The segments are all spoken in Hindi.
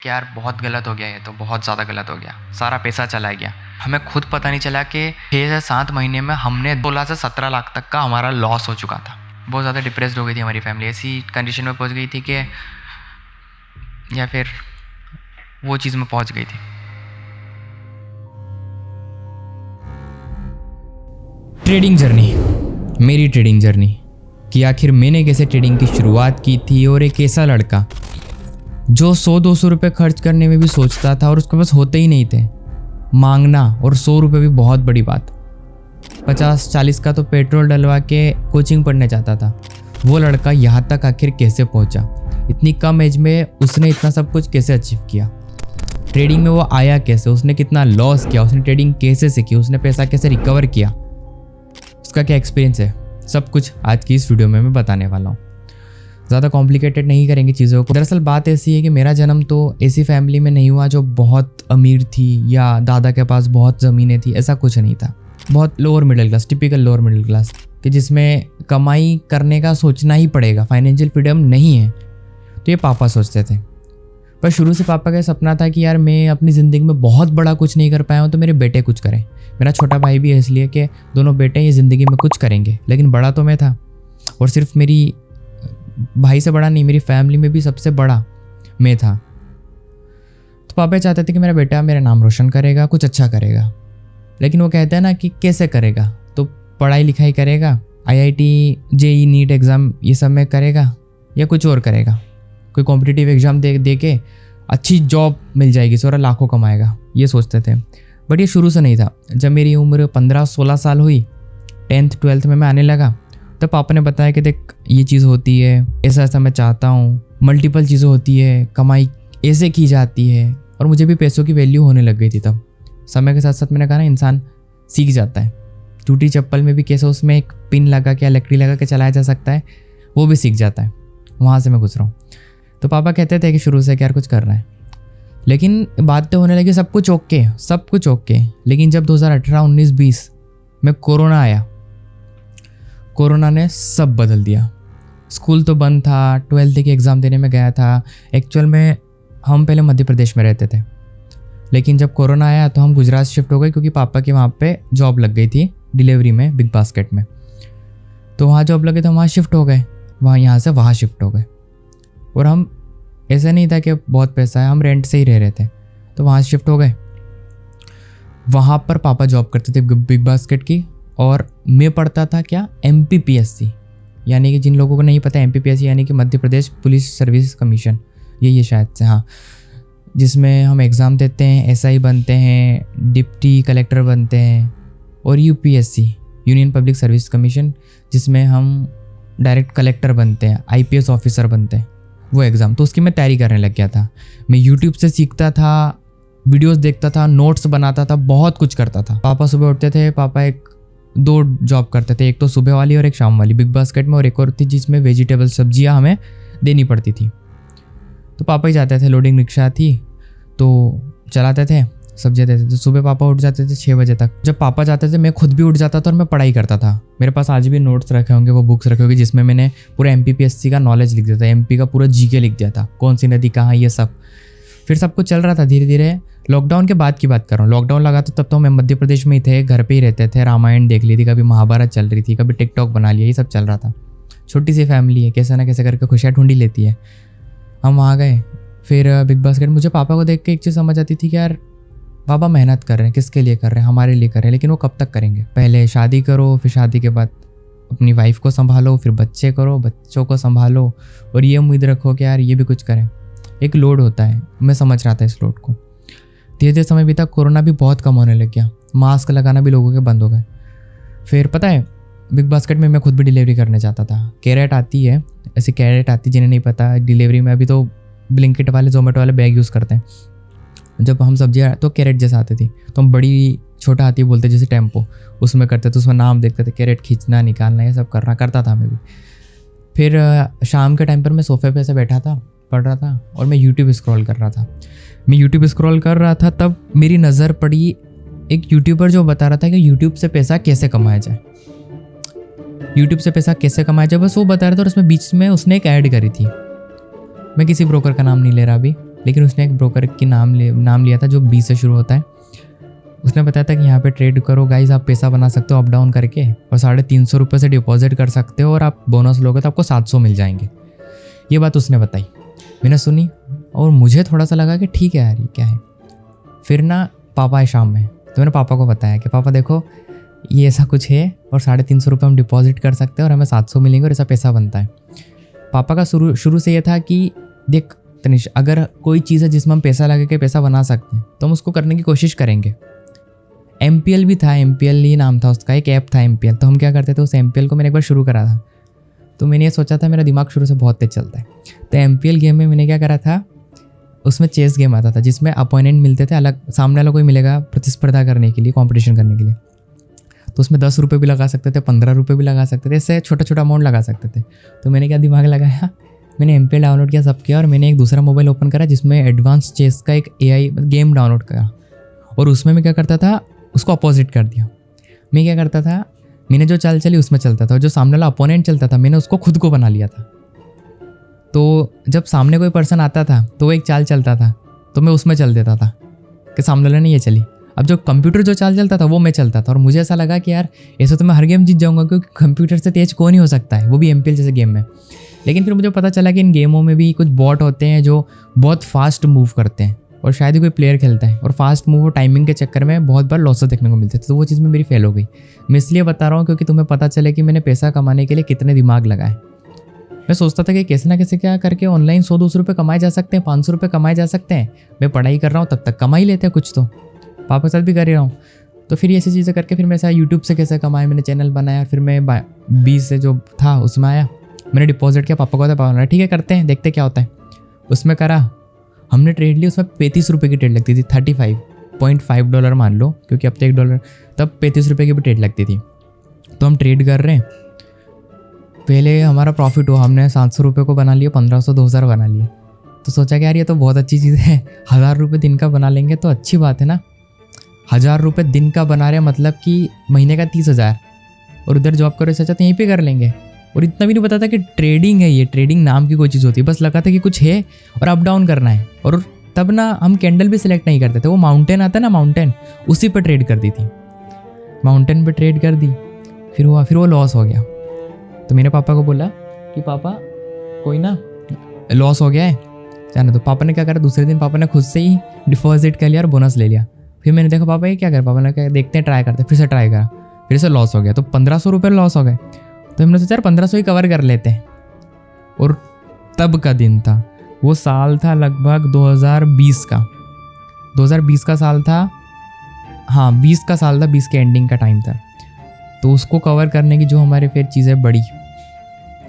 कि यार बहुत गलत हो गया, ये तो बहुत ज़्यादा गलत हो गया, सारा पैसा चला गया। हमें खुद पता नहीं चला कि 6 से 7 महीने में हमने 16 से 17 लाख तक का हमारा लॉस हो चुका था। बहुत ज़्यादा डिप्रेस्ड हो गई थी हमारी फैमिली, ऐसी कंडीशन में पहुंच गई थी कि या फिर वो चीज़ में पहुंच गई थी। ट्रेडिंग जर्नी, मेरी ट्रेडिंग जर्नी कि आखिर मैंने कैसे ट्रेडिंग की शुरुआत की थी और एक ऐसा लड़का जो 100-200 रुपये खर्च करने में भी सोचता था और उसके पास होते ही नहीं थे। मांगना और 100 रुपये भी बहुत बड़ी बात, 50-40 का तो पेट्रोल डलवा के कोचिंग पढ़ने जाता था। वो लड़का यहाँ तक आखिर कैसे पहुँचा? इतनी कम एज में उसने इतना सब कुछ कैसे अचीव किया? ट्रेडिंग में वो आया कैसे? उसने कितना लॉस किया? उसने ट्रेडिंग कैसे सीखी? उसने पैसा कैसे रिकवर किया? उसका क्या एक्सपीरियंस है? सब कुछ आज की इस वीडियो में मैं बताने वाला हूँ। ज़्यादा कॉम्प्लिकेटेड नहीं करेंगे चीज़ों को। दरअसल बात ऐसी है कि मेरा जन्म तो ऐसी फैमिली में नहीं हुआ जो बहुत अमीर थी या दादा के पास बहुत ज़मीनें थी, ऐसा कुछ नहीं था। बहुत lower middle class, typical lower middle class, कि जिसमें कमाई करने का सोचना ही पड़ेगा, फाइनेंशियल फ्रीडम नहीं है। तो ये पापा सोचते थे। पर शुरू से पापा का सपना था कि यार मैं अपनी ज़िंदगी में बहुत बड़ा कुछ नहीं कर पाया हूँ तो मेरे बेटे कुछ करें। मेरा छोटा भाई भी है, इसलिए कि दोनों बेटे ये ज़िंदगी में कुछ करेंगे। लेकिन बड़ा तो मैं था, और सिर्फ मेरी भाई से बड़ा नहीं, मेरी फैमिली में भी सबसे बड़ा मैं था। तो पापा चाहते थे कि मेरा बेटा मेरा नाम रोशन करेगा, कुछ अच्छा करेगा। लेकिन वो कहते हैं ना कि कैसे करेगा? तो पढ़ाई लिखाई करेगा, IIT JEE नीट एग्ज़ाम ये सब में करेगा, या कुछ और करेगा? कोई कॉम्पिटिटिव एग्ज़ाम दे के अच्छी जॉब मिल जाएगी, सारा लाखों कमाएगा, ये सोचते थे। बट ये शुरू से नहीं था। जब मेरी उम्र 15-16 साल हुई, 10th 12th में मैं आने लगा, तो पापा ने बताया कि देख ये चीज़ होती है, ऐसा ऐसा मैं चाहता हूँ, मल्टीपल चीज़ें होती है, कमाई ऐसे की जाती है। और मुझे भी पैसों की वैल्यू होने लग गई थी तब। समय के साथ साथ मैंने कहा ना, इंसान सीख जाता है। टूटी चप्पल में भी कैसे उसमें एक पिन लगा के या लकड़ी लगा के चलाया जा सकता है, वो भी सीख जाता है। वहाँ से मैं गुजरा हूँ। तो पापा कहते थे कि शुरू से यार कुछ करना है। लेकिन बात तो होने लगी सब कुछ ओके, सब कुछ ओके। लेकिन जब 2018, 19, 20 में कोरोना आया, कोरोना ने सब बदल दिया। स्कूल तो बंद था, 12th की एग्ज़ाम देने में गया था। एक्चुअल में हम पहले मध्य प्रदेश में रहते थे, लेकिन जब कोरोना आया तो हम गुजरात शिफ्ट हो गए, क्योंकि पापा की वहाँ पे जॉब लग गई थी डिलीवरी में, बिग बास्केट में। तो वहाँ जॉब लगी तो वहाँ शिफ्ट हो गए, यहाँ से वहाँ शिफ्ट हो गए। और हम ऐसा नहीं था कि बहुत पैसा है, हम रेंट से ही रह रहे थे, तो वहाँ शिफ्ट हो गए। वहाँ पर पापा जॉब करते थे बिग बास्केट की, और मैं पढ़ता था क्या, MPPSC, यानी कि जिन लोगों को नहीं पता, MPPSC यानी कि Madhya Pradesh police service commission, ये शायद से, हाँ, जिसमें हम एग्ज़ाम देते हैं, SI बनते हैं, डिप्टी कलेक्टर बनते हैं। और UPSC union public service commission, जिसमें हम डायरेक्ट कलेक्टर बनते हैं, IPS ऑफिसर बनते हैं, वो एग्ज़ाम। तो उसकी मैं तैयारी करने लग गया था। मैं यूट्यूब से सीखता था, वीडियोस देखता था, नोट्स बनाता था, बहुत कुछ करता था। पापा सुबह उठते थे, पापा 2 जॉब करते थे, एक तो सुबह वाली और एक शाम वाली बिग बास्केट में, और एक और थी जिसमें वेजिटेबल सब्जियां हमें देनी पड़ती थी। तो पापा ही जाते थे, लोडिंग रिक्शा थी तो चलाते थे, सब्जियां देते थे। सुबह पापा उठ जाते थे 6 बजे तक। जब पापा जाते थे मैं खुद भी उठ जाता था और मैं पढ़ाई करता था। मेरे पास आज भी नोट्स रखे होंगे, वो बुक्स रखे होंगे जिसमें मैंने पूरा MPPSC का नॉलेज लिख दिया था, MP का पूरा GK लिख दिया था, कौन सी नदी कहाँ, ये सब। फिर सब कुछ चल रहा था धीरे धीरे। लॉकडाउन के बाद की बात कर रहा हूँ। लॉकडाउन लगा तो तब तो मैं मध्य प्रदेश में ही थे, घर पे ही रहते थे, रामायण देख ली थी, कभी महाभारत चल रही थी, कभी टिकटॉक बना लिया, ये सब चल रहा था। छोटी सी फैमिली है, कैसे ना कैसे करके खुशियाँ ढूंढी लेती है। हम वहाँ गए, फिर बिग बास्केट। मुझे पापा को देख के एक चीज़ समझ आती थी कि यार पापा मेहनत कर रहे हैं, किसके लिए कर रहे हैं, हमारे लिए कर रहे हैं, लेकिन वो कब तक करेंगे? पहले शादी करो, फिर शादी के बाद अपनी वाइफ को संभालो, फिर बच्चे करो, बच्चों को संभालो, और ये उम्मीद रखो कि यार ये भी कुछ करें। एक लोड होता है, मैं समझ रहा था इस लोड को। धीरे धीरे समय बीता, कोरोना भी बहुत कम होने लग गया, मास्क लगाना भी लोगों के बंद हो गए। फिर पता है, बिग बास्केट में मैं खुद भी डिलीवरी करने जाता था। कैरेट आती है, ऐसी कैरेट आती, जिन्हें नहीं पता, डिलीवरी में अभी तो ब्लिंकिट वाले, जोमेटो वाले बैग यूज़ करते हैं। जब हम सब्जियाँ तो कैरेट जैसा आती थी, तो हम बड़ी छोटा हाथी बोलते जैसे टेम्पो, उसमें करते थे, उसमें नाम देखते थे, कैरेट खींचना निकालना, ये सब करता था मैं भी। फिर शाम के टाइम पर मैं सोफे पे से बैठा था, पढ़ रहा था, और मैं यूट्यूब स्क्रॉल कर रहा था। तब मेरी नज़र पड़ी एक यूट्यूबर जो बता रहा था कि यूट्यूब से पैसा कैसे कमाया जाए, बस वो बता रहा था। और उसमें बीच में उसने एक ऐड करी थी, मैं किसी ब्रोकर का नाम नहीं ले रहा अभी, लेकिन उसने एक ब्रोकर की नाम लिया था जो बी से शुरू होता है। उसने बताया था कि यहाँ पे ट्रेड करो गाइस, आप पैसा बना सकते हो अप डाउन करके, और 350 रुपये से डिपॉजिट कर सकते हो और आप बोनस लोगे तो आपको 700 मिल जाएंगे। ये बात उसने बताई, मैंने सुनी और मुझे थोड़ा सा लगा कि ठीक है यार ये क्या है। फिर ना पापा आए शाम में, तो मैंने पापा को बताया कि पापा देखो ये ऐसा कुछ है और 350 रुपये हम डिपॉजिट कर सकते हैं और हमें 700 मिलेंगे और ऐसा पैसा बनता है। पापा का शुरू से ये था कि देख तनिष, अगर कोई चीज़ है जिसमें हम पैसा लगा के पैसा बना सकते हैं तो हम उसको करने की कोशिश करेंगे। MPL भी था, MPL ही नाम था उसका, एक ऐप था MPL। तो हम क्या करते थे, उस MPL को मैंने एक बार शुरू करा था। तो मैंने ये सोचा था, मेरा दिमाग शुरू से बहुत तेज चलता है, तो MPL गेम में मैंने क्या करा था, उसमें चेस गेम आता था जिसमें अपोनेंट मिलते थे, अलग सामने वाला कोई मिलेगा प्रतिस्पर्धा करने के लिए, कंपटीशन करने के लिए। तो उसमें 10 रुपये भी लगा सकते थे, 15 रुपये भी लगा सकते थे, ऐसे छोटा छोटा अमाउंट लगा सकते थे। तो मैंने क्या दिमाग लगाया, मैंने MPL डाउनलोड किया, सब किया, और मैंने एक दूसरा मोबाइल ओपन करा जिसमें एडवांस चेस का एक AI गेम डाउनलोड करा। और उसमें मैं क्या करता था, उसको अपोजिट कर दिया। मैं क्या करता था, मैंने जो चाल चली उसमें चलता था, और जो सामने वाला अपोनेंट चलता था मैंने उसको खुद को बना लिया था। तो जब सामने कोई पर्सन आता था तो वो एक चाल चलता था तो मैं उसमें चल देता था कि सामने वाले ने ये चली। अब जो कंप्यूटर जो चाल चलता था वो मैं चलता था, और मुझे ऐसा लगा कि यार ऐसे तो मैं हर गेम जीत जाऊंगा, क्योंकि कंप्यूटर से तेज कौन ही हो सकता है, वो भी MPL जैसे गेम में। लेकिन फिर मुझे पता चला कि इन गेमों में भी कुछ बॉट होते हैं जो बहुत फास्ट मूव करते हैं, और शायद ही कोई प्लेयर खेलता है, और फास्ट मूव और टाइमिंग के चक्कर में बहुत बार लॉसेस देखने को मिलते थे। तो वो चीज़ में मेरी फेल हो गई। मैं इसलिए बता रहा हूँ क्योंकि तुम्हें पता चले कि मैंने पैसा कमाने के लिए कितने दिमाग लगाए। मैं सोचता था कि कैसे ना कैसे क्या करके ऑनलाइन 100-200 रुपये कमाए जा सकते हैं, 500 रुपये कमाए जा सकते हैं। मैं पढ़ाई कर रहा हूँ तब तक कमा ही लेते हैं कुछ, तो पापा के साथ भी कर ही रहा हूँ। तो फिर ऐसी चीज़ें करके फिर मैं ऐसा यूट्यूब से कैसे कमाया, मैंने चैनल बनाया, फिर मैं 20 से जो था उसमें आया, मैंने डिपॉजिट किया, पापा को था, पापा ठीक है करते हैं, देखते क्या होता है। उसमें करा, हमने ट्रेड ली, उसमें 35 रुपये की ट्रेड लगती थी, $35.5 मान लो, क्योंकि अब तो $1 तब 35 रुपये की भी ट्रेड लगती थी। तो हम ट्रेड कर रहे हैं, पहले हमारा प्रॉफिट हुआ, हमने 700 रुपये को बना लिया, 1500 2000 बना लिए। तो सोचा कि यार ये तो बहुत अच्छी चीज़ है, 1000 रुपये दिन का बना लेंगे तो अच्छी बात है ना। 1000 रुपये दिन का बना रहे मतलब कि महीने का 30,000, और उधर जॉब करो सोचा तो यहीं पे कर लेंगे। और इतना भी नहीं पता था कि ट्रेडिंग है, ये ट्रेडिंग नाम की कोई चीज़ होती है, बस लगा था कि कुछ है और अप डाउन करना है। और तब ना हम कैंडल भी सिलेक्ट नहीं करते थे, वो माउंटेन आता है ना, माउंटेन, उसी पर ट्रेड कर दी थी, माउंटेन पे ट्रेड कर दी। फिर वो लॉस हो गया। तो मेरे पापा को बोला कि पापा कोई ना लॉस हो गया है जाने दो। पापा ने क्या करा, दूसरे दिन पापा ने खुद से ही डिपॉजिट कर लिया और बोनस ले लिया। फिर मैंने देखा पापा ये क्या कर, पापा ने कहा देखते हैं, ट्राई करते, फिर से ट्राई करा, फिर से लॉस हो गया। तो 1500 रुपये लॉस हो गए। तो हमने सोचा यार 1500 ही कवर कर लेते हैं। और तब का दिन था, वो साल था लगभग 2020 का, 2020 का साल था, हाँ 20 का साल था, 20 के एंडिंग का टाइम था। तो उसको कवर करने की जो हमारे फिर चीज़ें बढ़ी,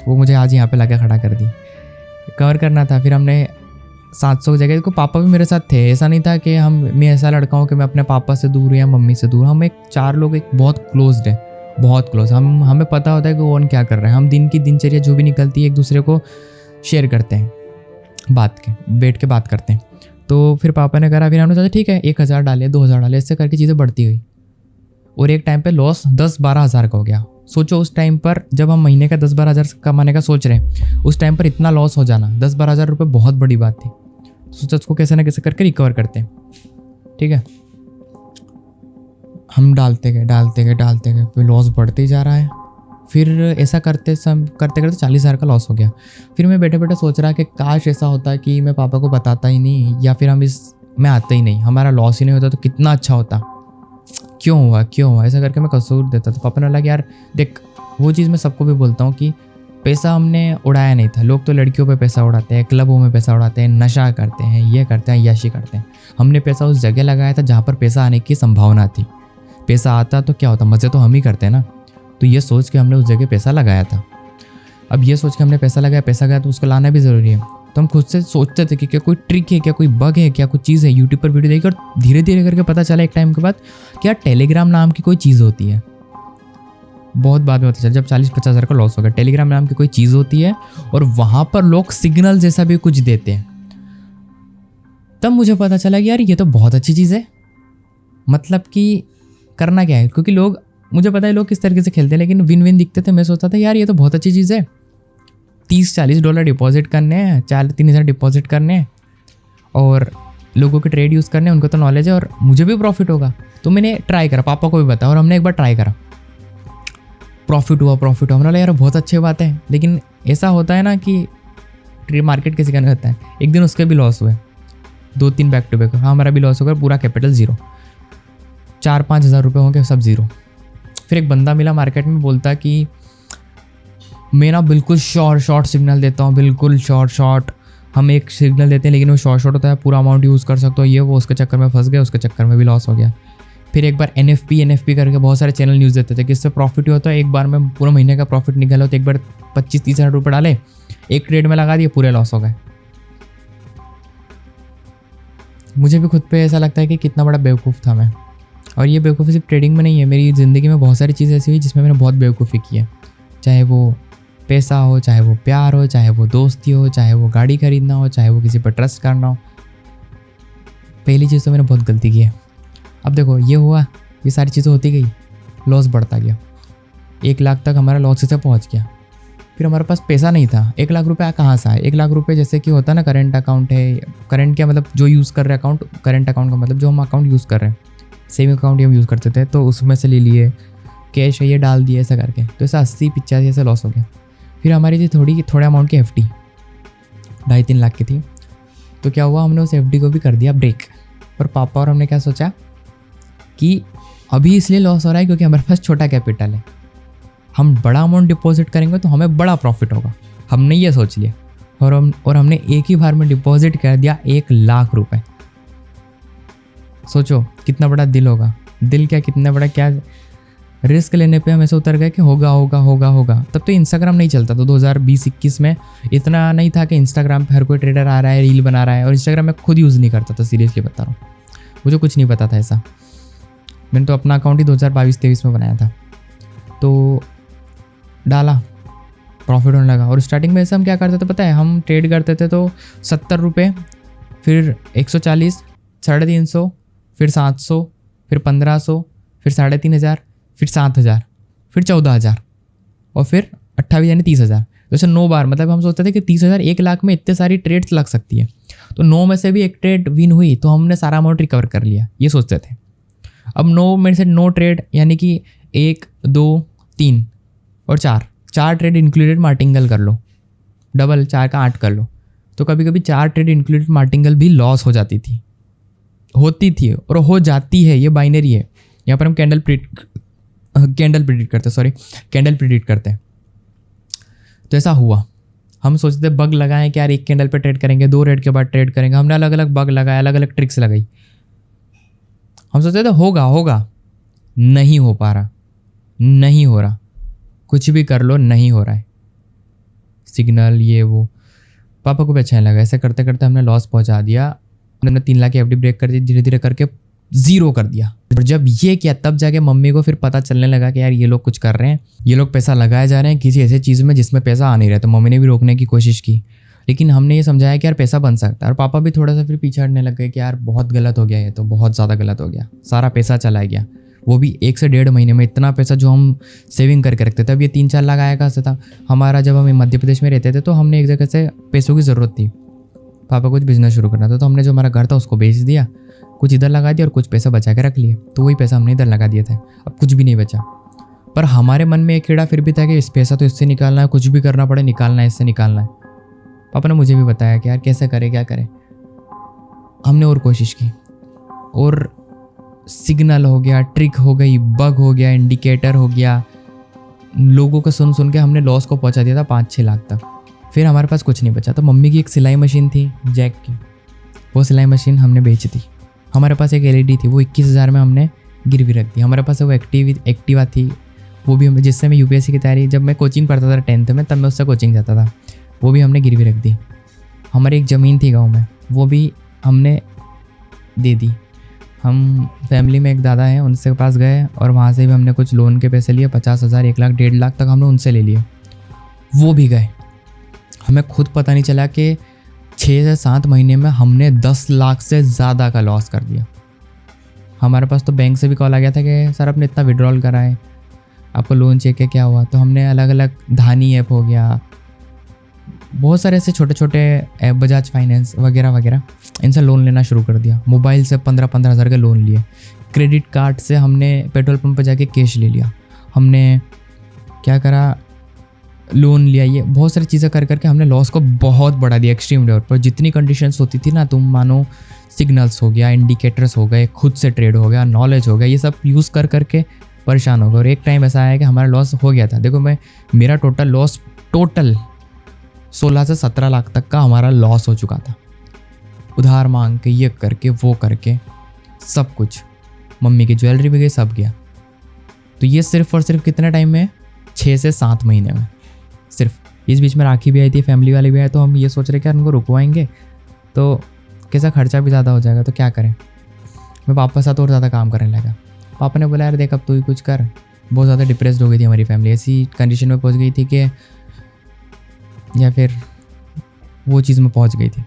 वो मुझे आज यहाँ पे लाके खड़ा कर दी। कवर करना था, फिर हमने 700 की जगह, देखो पापा भी मेरे साथ थे, ऐसा नहीं था कि मैं ऐसा लड़का हूँ कि मैं अपने पापा से दूर या मम्मी से दूर। हम एक 4 लोग एक बहुत क्लोज्ड है, बहुत क्लोज। हमें पता होता है कि कौन क्या कर रहा है। हम दिन की दिनचर्या जो भी निकलती है एक दूसरे को शेयर करते हैं, बैठ के बात करते हैं। तो फिर पापा ने करा, फिर हमने सोचा ठीक है 1000 डाले, 2000 डाले, इससे करके चीज़ें बढ़ती गई। और एक टाइम पे लॉस 10-12 हज़ार का हो गया। सोचो उस टाइम पर जब हम महीने का 10-12 हज़ार कमाने का सोच रहे हैं, उस टाइम पर इतना लॉस हो जाना, 10-12 हज़ार रुपये बहुत बड़ी बात थी। सोचा उसको कैसे ना कैसे करके रिकवर करते हैं, ठीक है। हम डालते गए, फिर लॉस बढ़ते ही जा रहा है। फिर ऐसा करते करते 40,000 का लॉस हो गया। फिर मैं बैठे बैठे सोच रहा कि काश ऐसा होता कि मैं पापा को बताता ही नहीं, या फिर हम में आते ही नहीं, हमारा लॉस ही नहीं होता तो कितना अच्छा होता। क्यों हुआ ऐसा करके मैं कसूर देता। तो पापा ने बोला कि यार देख, वो चीज़ मैं सबको भी बोलता हूँ कि पैसा हमने उड़ाया नहीं था। लोग तो लड़कियों पे पैसा उड़ाते हैं, क्लबों में पैसा उड़ाते हैं, नशा करते हैं, ये करते हैं, याशी करते हैं। हमने पैसा उस जगह लगाया था जहाँ पर पैसा आने की संभावना थी। पैसा आता तो क्या होता, मज़े तो हम ही करते हैं ना। तो ये सोच के हमने उस जगह पैसा लगाया था। अब ये सोच के हमने पैसा गया तो उसको लाना भी ज़रूरी है। तो हम खुद से सोचते थे कि क्या कोई ट्रिक है, क्या कोई बग है, क्या कोई चीज़ है। यूट्यूब पर वीडियो देखी और धीरे धीरे करके पता चला एक टाइम के बाद क्या टेलीग्राम नाम की कोई चीज़ होती है। बहुत बाद में पता चला जब 40-50 हज़ार का लॉस हो गया। टेलीग्राम नाम की कोई चीज़ होती है और वहाँ पर लोग सिग्नल जैसा भी कुछ देते हैं। तब मुझे पता चला कि यार ये तो बहुत अच्छी चीज़ है। मतलब कि करना क्या है, क्योंकि लोग, मुझे पता है लोग किस तरीके से खेलते हैं, लेकिन विन विन दिखते थे। मैं सोचता था यार ये तो बहुत अच्छी चीज़ है। $30-40 डिपॉजिट करने हैं, 3,000 डिपॉजिट करने हैं और लोगों के ट्रेड यूज़ करने, उनको तो नॉलेज है और मुझे भी प्रॉफिट होगा। तो मैंने ट्राई करा, पापा को भी बताया और हमने एक बार ट्राई करा, प्रॉफिट हुआ। हमने लगा यार बहुत अच्छी बात है। लेकिन ऐसा होता है ना कि ट्रेड मार्केट किसी का नहीं होता है, एक दिन उसके भी लॉस हुए, 2-3 बैक टू बैक। हाँ, हमारा भी लॉस होगा, पूरा कैपिटल ज़ीरो, 4-5 हज़ार रुपये होंगे, सब ज़ीरो। फिर एक बंदा मिला मार्केट में, बोलता कि मैं ना बिल्कुल शॉर्ट सिग्नल देता हूँ, बिल्कुल शॉर्ट। हम एक सिग्नल देते हैं लेकिन वो शॉर्ट होता है, पूरा अमाउंट यूज़ कर सकते हो, ये वो। उसके चक्कर में फंस गए, उसके चक्कर में भी लॉस हो गया। फिर एक बार NFP करके बहुत सारे चैनल न्यूज़ देते थे कि इससे प्रॉफिट ही होता है, एक बार में पूरा महीने का प्रॉफिट निकालो। तो एक बार 25-30 हज़ार रुपये डाले, एक ट्रेड में लगा दिए, पूरे लॉस हो गए। मुझे भी खुद पे ऐसा लगता है कि कितना बड़ा बेवकूफ़ था मैं। और ये बेवकूफ़ी सिर्फ ट्रेडिंग में नहीं है, मेरी ज़िंदगी में बहुत सारी चीज़ें ऐसी हुई जिसमें मैंने बहुत बेवकूफ़ी की है। चाहे वो पैसा हो, चाहे वो प्यार हो, चाहे वो दोस्ती हो, चाहे वो गाड़ी खरीदना हो, चाहे वो किसी पर ट्रस्ट करना हो। पहली चीज़ तो मैंने बहुत गलती की है। अब देखो ये हुआ, ये सारी चीज़ें होती गई, लॉस बढ़ता गया, 1 लाख तक हमारा लॉस से पहुंच गया। फिर हमारे पास पैसा नहीं था। 1 लाख रुपये कहाँ से आए? 1 लाख रुपये जैसे कि होता है ना, करंट अकाउंट है। करंट क्या मतलब? जो यूज़ कर रहे हैं अकाउंट। करंट अकाउंट का मतलब जो हम अकाउंट यूज़ कर रहे हैं, सेविंग अकाउंट हम यूज़ करते थे, तो उसमें से ले लिए, कैश है ये डाल दिए, ऐसा करके। तो ऐसा 80-85 ऐसा लॉस हो गया। फिर हमारी थी थोड़े अमाउंट की FD, 2.5-3 लाख की थी। तो क्या हुआ, हमने उस FD को भी कर दिया ब्रेक। और पापा और हमने क्या सोचा कि अभी इसलिए लॉस हो रहा है क्योंकि हमारे पास छोटा कैपिटल है, हम बड़ा अमाउंट डिपॉजिट करेंगे तो हमें बड़ा प्रॉफिट होगा। हमने ये सोच लिया और हमने एक ही बार में डिपॉजिट कर दिया 1 लाख रुपए। सोचो कितना बड़ा दिल होगा, दिल क्या, कितना बड़ा, क्या रिस्क लेने पे हम ऐसे उतर गए कि होगा। तब तो इंस्टाग्राम नहीं चलता, तो 2020-21 में इतना नहीं था कि इंस्टाग्राम पे हर कोई ट्रेडर आ रहा है, रील बना रहा है। और इंस्टाग्राम में खुद यूज़ नहीं करता था, सीरियसली बता रहा हूँ, मुझे कुछ नहीं पता था ऐसा। मैंने तो अपना अकाउंट ही 2022-23 में बनाया था। तो डाला, प्रॉफिट होने लगा। और स्टार्टिंग में ऐसे हम क्या करते थे पता है, हम ट्रेड करते थे तो 70 रुपये, फिर 140, 350, फिर 700, फिर 1500, फिर 3500, फिर 7000, फिर 14000 और फिर 28 यानी 30,000। जैसे 9 बार, मतलब हम सोचते थे कि 30,000 1 लाख में इतने सारी ट्रेड्स लग सकती है। तो 9 में से भी एक ट्रेड विन हुई तो हमने सारा अमाउंट रिकवर कर लिया, ये सोचते थे। अब 9 में से 9 ट्रेड यानी कि 1, 2, 3 और 4 ट्रेड इंक्लूडेड मार्टिंगल कर लो, डबल 4 का 8 कर लो। तो कभी कभी 4 ट्रेड इंक्लूडेड मार्टिंगल भी लॉस हो जाती थी, होती थी और हो जाती है। ये बाइनरी है। यहाँ पर हम कैंडल प्रिडिक्ट करते हैं। तो ऐसा हुआ, हम सोचते थे बग लगाएं कि यार 1 कैंडल पे ट्रेड करेंगे, 2 रेड के बाद ट्रेड करेंगे। हमने अलग अलग बग लगाए, अलग अलग ट्रिक्स लगाई। हम सोचते थे होगा, नहीं हो पा रहा, नहीं हो रहा, कुछ भी कर लो नहीं हो रहा है, सिग्नल ये वो। पापा को भी अच्छा नहीं लगा। ऐसे करते करते हमने लॉस पहुंचा दिया। हमने 3 लाख की FD ब्रेक कर दी, धीरे धीरे करके 0 कर दिया। और जब ये किया तब जाके मम्मी को फिर पता चलने लगा कि यार ये लोग कुछ कर रहे हैं, ये लोग पैसा लगाए जा रहे हैं किसी ऐसे चीज़ में जिसमें पैसा आ नहीं रहा। तो मम्मी ने भी रोकने की कोशिश की, लेकिन हमने ये समझाया कि यार पैसा बन सकता है। और पापा भी थोड़ा सा फिर पीछे हटने लग गए कि यार बहुत गलत हो गया, ये तो बहुत ज़्यादा गलत हो गया, सारा पैसा चला गया, वो भी 1 से 1.5 महीने में। इतना पैसा जो हम सेविंग करके रखते थे, अब ये 3-4 लाख आया कहाँ से था हमारा। जब हम मध्य प्रदेश में रहते थे तो हमने एक जगह से पैसों की ज़रूरत थी, पापा कुछ बिजनेस शुरू करना था, तो हमने जो हमारा घर था उसको बेच दिया, कुछ इधर लगा दिया और कुछ पैसा बचा के रख लिए। तो वही पैसा हमने इधर लगा दिया था, अब कुछ भी नहीं बचा। पर हमारे मन में एक कीड़ा फिर भी था कि इस पैसा तो इससे निकालना है, कुछ भी करना पड़े निकालना है, इससे निकालना है। पापा ने मुझे भी बताया कि यार कैसे करें, क्या करें। हमने और कोशिश की, और सिग्नल हो गया, ट्रिक हो गई, बग हो गया, इंडिकेटर हो गया, लोगों को सुन के हमने लॉस को पहुंचा दिया था 5-6 लाख तक। फिर हमारे पास कुछ नहीं बचा। तो मम्मी की एक सिलाई मशीन थी जैक की, वो सिलाई मशीन हमने बेच दी। हमारे पास एक LED थी, वो 21,000 में हमने गिरवी रख दी। हमारे पास वो एक्टिवा थी, वो भी हमें, जिससे मैं UPSC की तैयारी, जब मैं कोचिंग पढ़ता था 10th में, तब मैं उससे कोचिंग जाता था, वो भी हमने गिरवी रख दी। हमारी एक ज़मीन थी गाँव में, वो भी हमने दे दी। हम फैमिली में एक दादा हैं, उनसे पास गए और वहाँ से भी हमने कुछ लोन के पैसे लिए, 50,000, 1 लाख, 1.5 लाख तक हमने उनसे ले लिए, वो भी गए। हमें खुद पता नहीं चला कि 6 से 7 महीने में हमने 10 लाख से ज़्यादा का लॉस कर दिया। हमारे पास तो बैंक से भी कॉल आ गया था कि सर आपने इतना विड्रॉल करा है, आपको लोन चाहिए, क्या हुआ। तो हमने अलग अलग, धानी ऐप हो गया, बहुत सारे ऐसे छोटे छोटे बजाज फाइनेंस वगैरह वगैरह इनसे लोन लेना शुरू कर दिया। मोबाइल से 15-15 हज़ार के लोन लिए। क्रेडिट कार्ड से हमने पेट्रोल पंप पर जाके कैश ले लिया। हमने क्या करा, लोन लिया। ये बहुत सारी चीज़ें कर करके हमने लॉस को बहुत बढ़ा दिया एक्सट्रीम लेवल पर। जितनी कंडीशंस होती थी ना, तुम मानो सिग्नल्स हो गया, इंडिकेटर्स हो गए, खुद से ट्रेड हो गया, नॉलेज हो गया, ये सब यूज़ कर करके परेशान हो गए। और एक टाइम ऐसा आया कि हमारा लॉस हो गया था। देखो मेरा टोटल लॉस 16 से 17 लाख तक का हमारा लॉस हो चुका था। उधार मांग के, ये करके वो करके, सब कुछ, मम्मी की ज्वेलरी भी गई, सब गया। तो ये सिर्फ और सिर्फ कितने टाइम में, 6 से 7 महीने में सिर्फ। इस बीच में राखी भी आई थी, फैमिली वाले भी आए, तो हम ये सोच रहे कि उनको रुकवाएंगे तो कैसा खर्चा भी ज़्यादा हो जाएगा, तो क्या करें। मैं पापा के साथ और ज़्यादा काम करने लगा। पापा ने बोला यार देख अब तू ही कुछ कर। बहुत ज़्यादा डिप्रेस्ड हो गई थी हमारी फैमिली, ऐसी कंडीशन में पहुंच गई थी कि, या फिर वो चीज़ में पहुंच गई थी।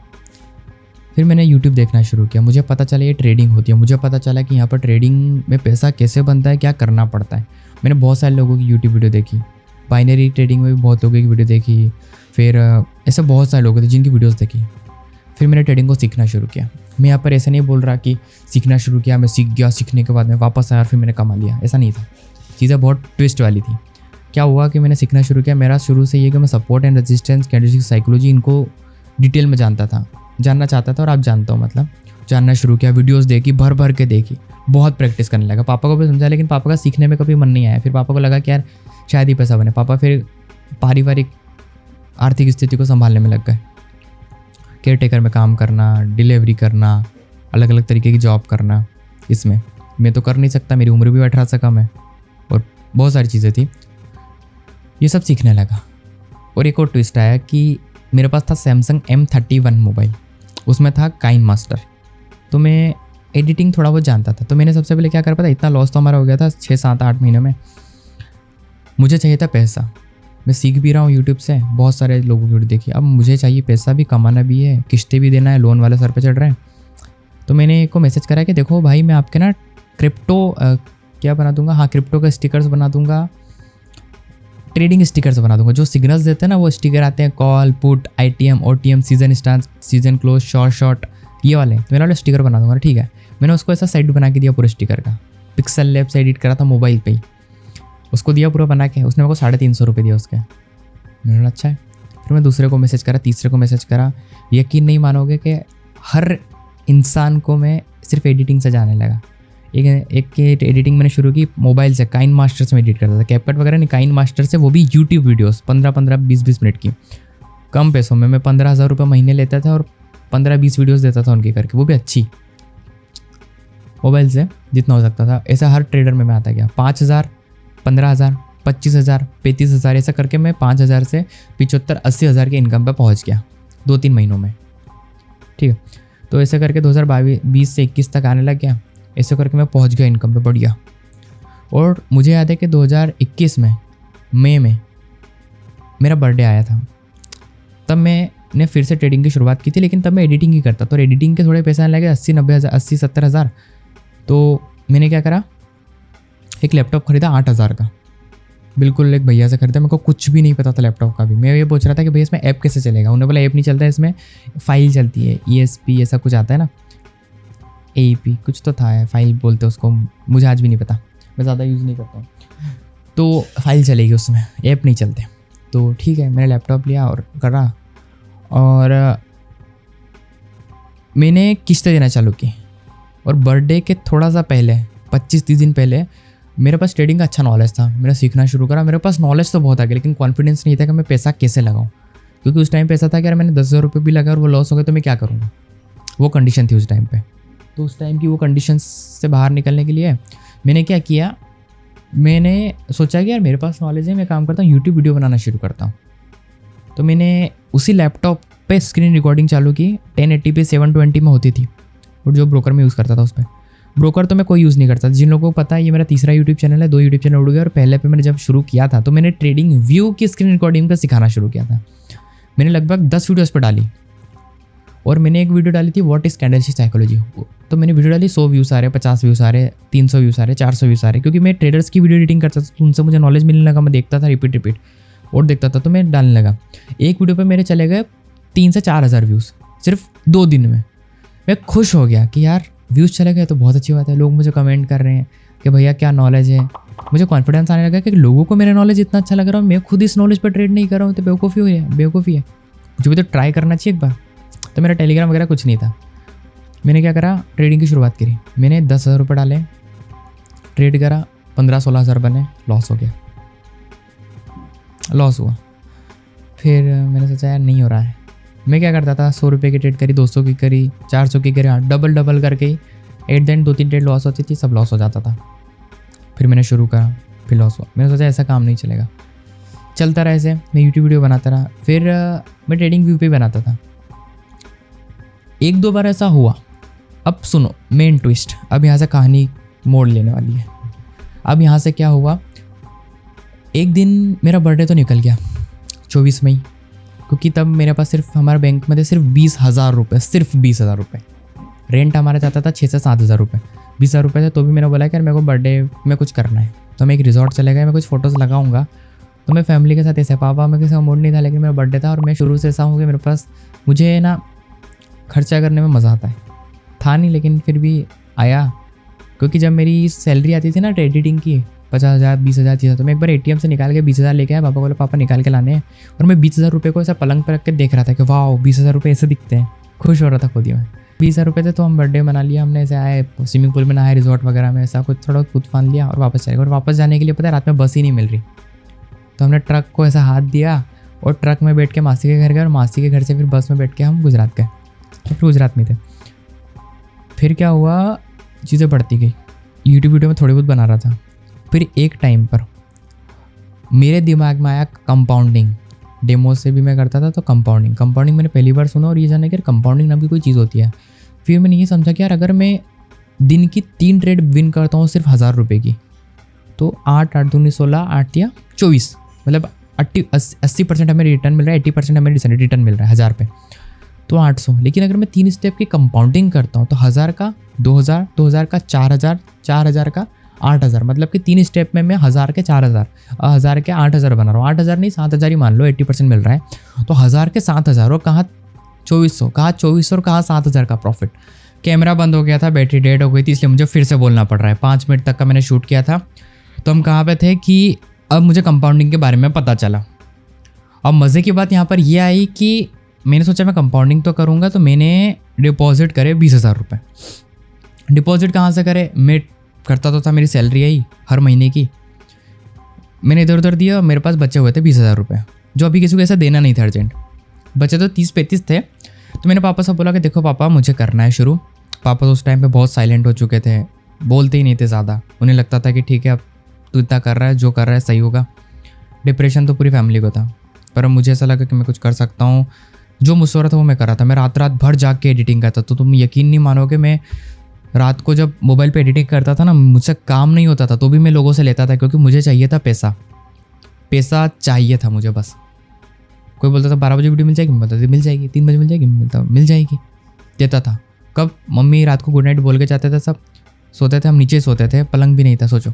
फिर मैंने YouTube देखना शुरू किया। मुझे पता चला ये ट्रेडिंग होती है। मुझे पता चला कि यहाँ पर ट्रेडिंग में पैसा कैसे बनता है, क्या करना पड़ता है। मैंने बहुत सारे लोगों की YouTube वीडियो देखी। बाइनरी ट्रेडिंग में भी बहुत लोगों की वीडियो देखी। फिर ऐसे बहुत सारे लोग थे जिनकी वीडियोस देखी। फिर मैंने ट्रेडिंग को सीखना शुरू किया। मैं यहाँ पर ऐसा नहीं बोल रहा कि सीखना शुरू किया, मैं सीख गया, सीखने के बाद मैं वापस आया और फिर मैंने कमा लिया, ऐसा नहीं था। चीज़ें बहुत ट्विस्ट वाली थी। क्या हुआ कि मैंने सीखना शुरू किया। मेरा शुरू से ये कि मैं support and resistance, candlestick psychology, इनको डिटेल में जानना चाहता था और आप जानता हो, मतलब जानना शुरू किया। वीडियोस देखी, भर भर के देखी, बहुत प्रैक्टिस करने लगा। पापा को भी समझा, लेकिन पापा का सीखने में कभी मन नहीं आया। फिर पापा को लगा कि यार शायद ही पैसा बने। पापा फिर पारिवारिक आर्थिक स्थिति को संभालने में लग गए। केयर टेकर में काम करना, डिलीवरी करना, अलग अलग तरीके की जॉब करना। इसमें मैं तो कर नहीं सकता, मेरी उम्र भी 18 से कम है और बहुत सारी चीज़ें थी। ये सब सीखने लगा। और एक और ट्विस्ट आया कि मेरे पास था सैमसंग M31 मोबाइल, उसमें था काइन मास्टर। तो मैं एडिटिंग थोड़ा बहुत जानता था। तो मैंने सबसे पहले क्या कर पाया, इतना लॉस तो हमारा हो गया था 6, 7, 8 महीने में। मुझे चाहिए था पैसा। मैं सीख भी रहा हूँ यूट्यूब से, बहुत सारे लोगों की वीडियो देखी। अब मुझे चाहिए पैसा, भी कमाना भी है, किस्तें भी देना है, लोन वाले सर पे चढ़ रहे हैं। तो मैंने एक को मैसेज करा कि देखो भाई मैं आपके ना क्रिप्टो क्या बना दूंगा, हाँ क्रिप्टो का स्टिकर्स बना दूंगा, ट्रेडिंग स्टिकर्स बना दूंगा। जो सिग्नल्स देते हैं ना वो स्टिकर आते हैं, call, put, ITM, OTM, season start, season close, short, ये वाले। तो मेरा वाला स्टिकर बना दूंगा, ठीक है। मैंने उसको ऐसा साइड बना के दिया पूरे स्टिकर का। पिक्सल लैब से एडिट करा था मोबाइल पे ही, उसको दिया पूरा बना के। उसने मेरे को 350 रुपये दिया उसके। मैंने बोला अच्छा है। फिर मैं दूसरे को मैसेज करा, तीसरे को मैसेज करा। यकीन नहीं मानोगे कि हर इंसान को मैं सिर्फ एडिटिंग से जाने लगा। एक की एडिटिंग मैंने शुरू की मोबाइल से, काइन मास्टर से मैं एडिट करता था। कैपकट वगैरह नहीं, काइन मास्टर से, वो भी यूट्यूब वीडियोस 15-15, 20-20 मिनट की, कम पैसों में। मैं 15,000 रुपये महीने लेता था और 15-20 वीडियोस देता था उनकी करके, वो भी अच्छी, मोबाइल से जितना हो सकता था। ऐसा हर ट्रेडर में मैं आता गया। 5,000, 15,000, 25,000, 35,000, ऐसा करके मैं 5,000 से 75-80,000 की इनकम पे पहुंच गया 2-3 महीनों में, ठीक है। तो ऐसे करके 2020 से 21 तक आने लग गया। ऐसे करके मैं पहुंच गया इनकम पे बढ़िया। और मुझे याद है कि 2021 में मई में मेरा बर्थडे आया था। तब मैंने फिर से ट्रेडिंग की शुरुआत की थी, लेकिन तब मैं एडिटिंग ही करता। तो एडिटिंग के थोड़े पैसे आने लगे, 80-90 हज़ार, 80-70 हज़ार। तो मैंने क्या करा, एक लैपटॉप खरीदा 8,000 का, बिल्कुल एक भैया से खरीदा। मेरे को कुछ भी नहीं पता था लैपटॉप का भी। मैं ये पूछ रहा था कि भैया इसमें ऐप कैसे चलेगा। उन्होंने बोला ऐप नहीं चलता है, इसमें फाइल चलती है, ESP ऐसा कुछ आता है ना, AEP कुछ तो था, है फाइल बोलते हैं उसको, मुझे आज भी नहीं पता, मैं ज़्यादा यूज़ नहीं करता हूँ। तो फाइल चलेगी उसमें, ऐप नहीं चलते। तो ठीक है, मैंने लैपटॉप लिया और करा, और मैंने किस्तें देना चालू की। और बर्थडे के थोड़ा सा पहले, 25-30 दिन पहले, मेरे पास ट्रेडिंग का अच्छा नॉलेज था। मेरा सीखना शुरू करा। मेरे पास नॉलेज तो बहुत आ गया, लेकिन कॉन्फिडेंस नहीं था कि मैं पैसा कैसे लगाऊं। क्योंकि उस टाइम पे ऐसा था कि यार मैंने 10,000 रुपये भी लगाए और वो लॉस हो गए तो मैं क्या करूँगा, वो कंडीशन थी उस टाइम पे। तो उस टाइम की वो कंडीशन से बाहर निकलने के लिए मैंने क्या किया, मैंने सोचा कि यार मेरे पास नॉलेज है, मैं काम करता हूँ, यूट्यूब वीडियो बनाना शुरू करता हूँ। तो मैंने उसी लैपटॉप पे स्क्रीन रिकॉर्डिंग चालू की। 1080p 720 में होती थी, और जो ब्रोकर में यूज़ करता था उस पर। ब्रोकर तो मैं कोई यूज़ नहीं करता। जिन लोगों को पता है, ये मेरा तीसरा यूट्यूब चैनल है, 2 यूट्यूब चैनल उड़ गए। और पहले पे मैंने जब शुरू किया था तो मैंने ट्रेडिंग व्यू की स्क्रीन रिकॉर्डिंग का सिखाना शुरू किया था। मैंने लगभग 10 वीडियोस पर डाली, और मैंने एक वीडियो डाली थी व्हाट इज़ कैंडलस्टिक साइकोलॉजी। तो मैंने वीडियो डाली, 100 व्यूज़ आ रहे, 50 व्यूज़ आ रहे, 300 व्यूज़ आ रहे, 400 व्यूज़ आ रहे। क्योंकि मैं ट्रेडर्स की वीडियो एडिटिंग करता था, तो उनसे मुझे नॉलेज मिलने लगा। मैं देखता था रिपीट। और देखता था, तो मैं डालने लगा। एक वीडियो पे मेरे चले गए 3 से 4 हज़ार व्यूज़ सिर्फ 2 दिन में। मैं खुश हो गया कि यार व्यूज़ चले गए तो बहुत अच्छी बात है। लोग मुझे कमेंट कर रहे हैं कि भैया क्या नॉलेज है। मुझे कॉन्फिडेंस आने लगा कि लोगों को मेरा नॉलेज इतना अच्छा लग रहा है, मैं खुद इस नॉलेज पर ट्रेड नहीं कर रहा हूँ, तो बेवकूफ़ी है। मुझे भी तो ट्राई करना चाहिए एक बार। तो मेरा टेलीग्राम वगैरह कुछ नहीं था। मैंने क्या करा, ट्रेडिंग की शुरुआत करी। मैंने 10,000 रुपये डाले, ट्रेड करा, 15-16 हज़ार बने, लॉस हो गया, लॉस हुआ। फिर मैंने सोचा यार नहीं हो रहा है। मैं क्या करता था, 100 रुपये की ट्रेड करी, 200 की करी, 400 की करी, डबल करके ही at the end 2-3 trade loss होती थी, सब लॉस हो जाता था। फिर मैंने शुरू करा, फिर लॉस हुआ। मैंने सोचा ऐसा काम नहीं चलेगा, चलता रहा ऐसे। मैं यूट्यूब वीडियो बनाता रहा, फिर मैं ट्रेडिंग व्यू पे बनाता था। 1-2 बार ऐसा हुआ। अब सुनो मेन ट्विस्ट, अब यहाँ से कहानी मोड़ लेने वाली है। अब यहाँ से क्या हुआ, एक दिन मेरा बर्थडे तो निकल गया 24 मई, क्योंकि तब मेरे पास सिर्फ हमारे बैंक में थे सिर्फ 20,000 रुपये, सिर्फ 20,000 रुपये। रेंट हमारा जाता था 6 से 7 हज़ार रुपये। 20,000 रुपये थे, तो भी मैंने बोला कि यार मेरे को बर्थडे में कुछ करना है। तो मैं एक रिजॉर्ट चले गए, मैं कुछ फ़ोटोज़ लगाऊंगा। तो मैं फैमिली के साथ ऐसे, पापा मैं किसी का मूड नहीं था, लेकिन मेरा बर्थडे था और मैं शुरू से ऐसा हूँ कि मेरे पास, मुझे ना खर्चा करने में मज़ा आता है। था नहीं लेकिन फिर भी आया, क्योंकि जब मेरी सैलरी आती थी ना एडिटिंग की 50,000 20,000 30,000, तो मैं एक बार ATM से निकाल के 20,000 लेके आया। पापा बोले पापा निकाल के लाने हैं, और मैं 20,000 रुपये को ऐसा पलंग पर रख के देख रहा था कि वाह 20,000 रुपये ऐसे दिखते हैं। खुश हो रहा था खुद ही मैं। 20,000 रुपये थे तो हम बर्थडे मना लिया हमने, ऐसे आए स्विमिंग पूल में नहाए, रिजॉर्ट वगैरह में ऐसा कुछ थोड़ा कूद फान लिया और वापस चले गए। और वापस जाने के लिए पता है रात में बस ही नहीं मिल रही, तो हमने ट्रक को ऐसा हाथ दिया और ट्रक में बैठ के मासी के घर गए, और मासी के घर से फिर बस में बैठ के हम गुजरात गए। तो फिर गुजरात में थे। फिर क्या हुआ, चीज़ें बढ़ती गई। यूट्यूब वीडियो में थोड़ी बहुत बना रहा था। फिर एक टाइम पर मेरे दिमाग में आया कंपाउंडिंग। डेमो से भी मैं करता था, तो कंपाउंडिंग मैंने पहली बार सुना और ये जाना कि कंपाउंडिंग नाम की कोई चीज़ होती है। फिर मैंने ये समझा कि यार अगर मैं दिन की 3 ट्रेड विन करता हूँ सिर्फ 1,000 रुपये की, तो 8 दूनी 16, 8 या 24, मतलब 80% हमें रिटर्न मिल रहा है, 80% हमें रिटर्न मिल रहा है 1,000 पे, तो 800। लेकिन अगर मैं 3 स्टेप की कंपाउंडिंग करता हूँ तो 1,000 का 2,000, 2,000 का 4,000, 4,000 का 8,000, मतलब कि 3 स्टेप में मैं 1,000 के 4,000, 1,000 के 8,000 बना रहा हूँ। 8,000 नहीं 7,000 ही मान लो, 80% मिल रहा है। तो 1,000 के 7,000 और कहाँ 2,400, कहाँ 2,400 और कहाँ 7,000 का प्रॉफिट। कैमरा बंद हो गया था, बैटरी डेड हो गई थी, इसलिए मुझे फिर से बोलना पड़ रहा है। 5 मिनट तक का मैंने शूट किया था। तो हम कहाँ पे थे कि अब मुझे कंपाउंडिंग के बारे में पता चला। अब मज़े की बात यहाँ पर यह आई कि मैंने सोचा मैं कंपाउंडिंग तो करूँगा, तो मैंने डिपॉजिट करे 20,000 रुपये। डिपॉजिट कहाँ से करे, मैं करता तो था, मेरी सैलरी आई हर महीने की, मैंने इधर उधर दिया। मेरे पास बचे हुए थे 20,000 रुपये, जो अभी किसी को ऐसा देना नहीं था अर्जेंट। बचे तो 30-35 थे। तो मैंने पापा से बोला कि देखो पापा मुझे करना है शुरू। पापा तो उस टाइम पे बहुत साइलेंट हो चुके थे, बोलते ही नहीं थे ज़्यादा। उन्हें लगता था कि ठीक है अब तू इतना कर रहा है, जो कर रहा है सही होगा। डिप्रेशन तो पूरी फैमिली को था, पर मुझे ऐसा लगा कि मैं कुछ कर सकता हूँ। जो मुझसे हो रहा था वो मैं कर रहा था। मैं रात भर जाग के एडिटिंग करता था। तो तुम यकीन नहीं मानोगे, मैं रात को जब मोबाइल पे एडिटिंग करता था ना, मुझसे काम नहीं होता था, तो भी मैं लोगों से लेता था, क्योंकि मुझे चाहिए था पैसा चाहिए था मुझे बस। कोई बोलता था 12 बजे वीडियो मिल जाएगी, मैं बताती मिल जाएगी। 3 बजे मिल जाएगी, मिल जाएगी, देता था। कब मम्मी रात को गुड नाइट बोल के जाते थे, सब सोते थे, हम नीचे सोते थे, पलंग भी नहीं था सोचो।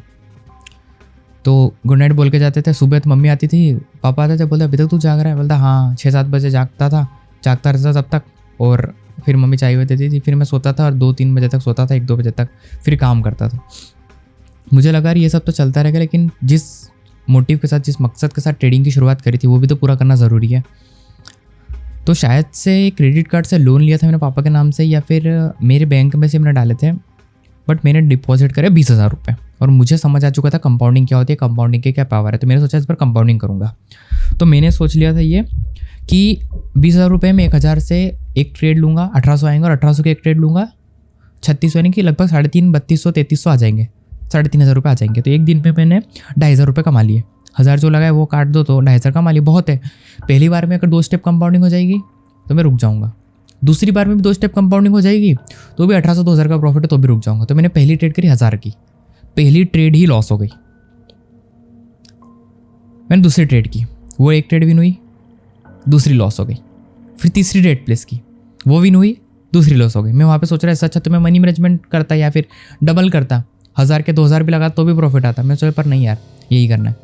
तो गुड नाइट बोल के जाते थे। सुबह तो मम्मी आती थी, पापा आते थे, बोलते अभी तक तू जाग रहा है? बोलता हाँ 6-7 बजे जागता रहता तब तक। और फिर मम्मी चाय हुए देती थी, फिर मैं सोता था और 2-3 बजे तक सोता था, 1-2 बजे तक फिर काम करता था। मुझे लगा ये सब तो चलता रहेगा, लेकिन जिस मोटिव के साथ, जिस मकसद के साथ ट्रेडिंग की शुरुआत करी थी, वो भी तो पूरा करना ज़रूरी है। तो शायद से क्रेडिट कार्ड से लोन लिया था मैंने पापा के नाम से, या फिर मेरे बैंक में से मैंने डाले थे, बट मैंने डिपॉजिट करे 20,000 रुपये। और मुझे समझ आ चुका था कंपाउंडिंग क्या होती है, कंपाउंडिंग के क्या पावर है। तो मैंने सोचा इस पर कंपाउंडिंग करूँगा। तो मैंने सोच लिया था ये कि 20,000 रुपये में 1,000 से एक ट्रेड लूँगा, 1,800 आएंगे, और 1,800 के एक ट्रेड लूँगा 3600, यानी कि लगभग 3,500, 3200 आ जाएंगे, 3,500 रुपये आ जाएंगे। तो एक दिन में मैंने 2,500 रुपये कमा लिए। 1,000 जो लगाए वो काट दो, तो 2,500 कमा लिए, बहुत है। पहली बार में अगर 2 स्टेप कंपाउंडिंग हो जाएगी तो मैं रुक जाऊँगा। दूसरी बार में भी 2 स्टेप कंपाउंडिंग हो जाएगी तो भी 1,800-2,000 का प्रॉफिट है, तो भी रुक जाऊँगा। तो मैंने पहली ट्रेड करी 1,000 की, पहली ट्रेड ही लॉस हो गई। मैंने दूसरी ट्रेड की, वो एक ट्रेड विन हुई, दूसरी लॉस हो गई। फिर तीसरी ट्रेड प्लेस की, वो विन हुई, दूसरी लॉस हो गई। मैं वहाँ पे सोच रहा है अच्छा तो मैं मनी मैनेजमेंट करता या फिर डबल करता, 1,000 के 2,000 भी लगा तो भी प्रॉफिट आता। मैं सोचा पर नहीं यार, यही करना है।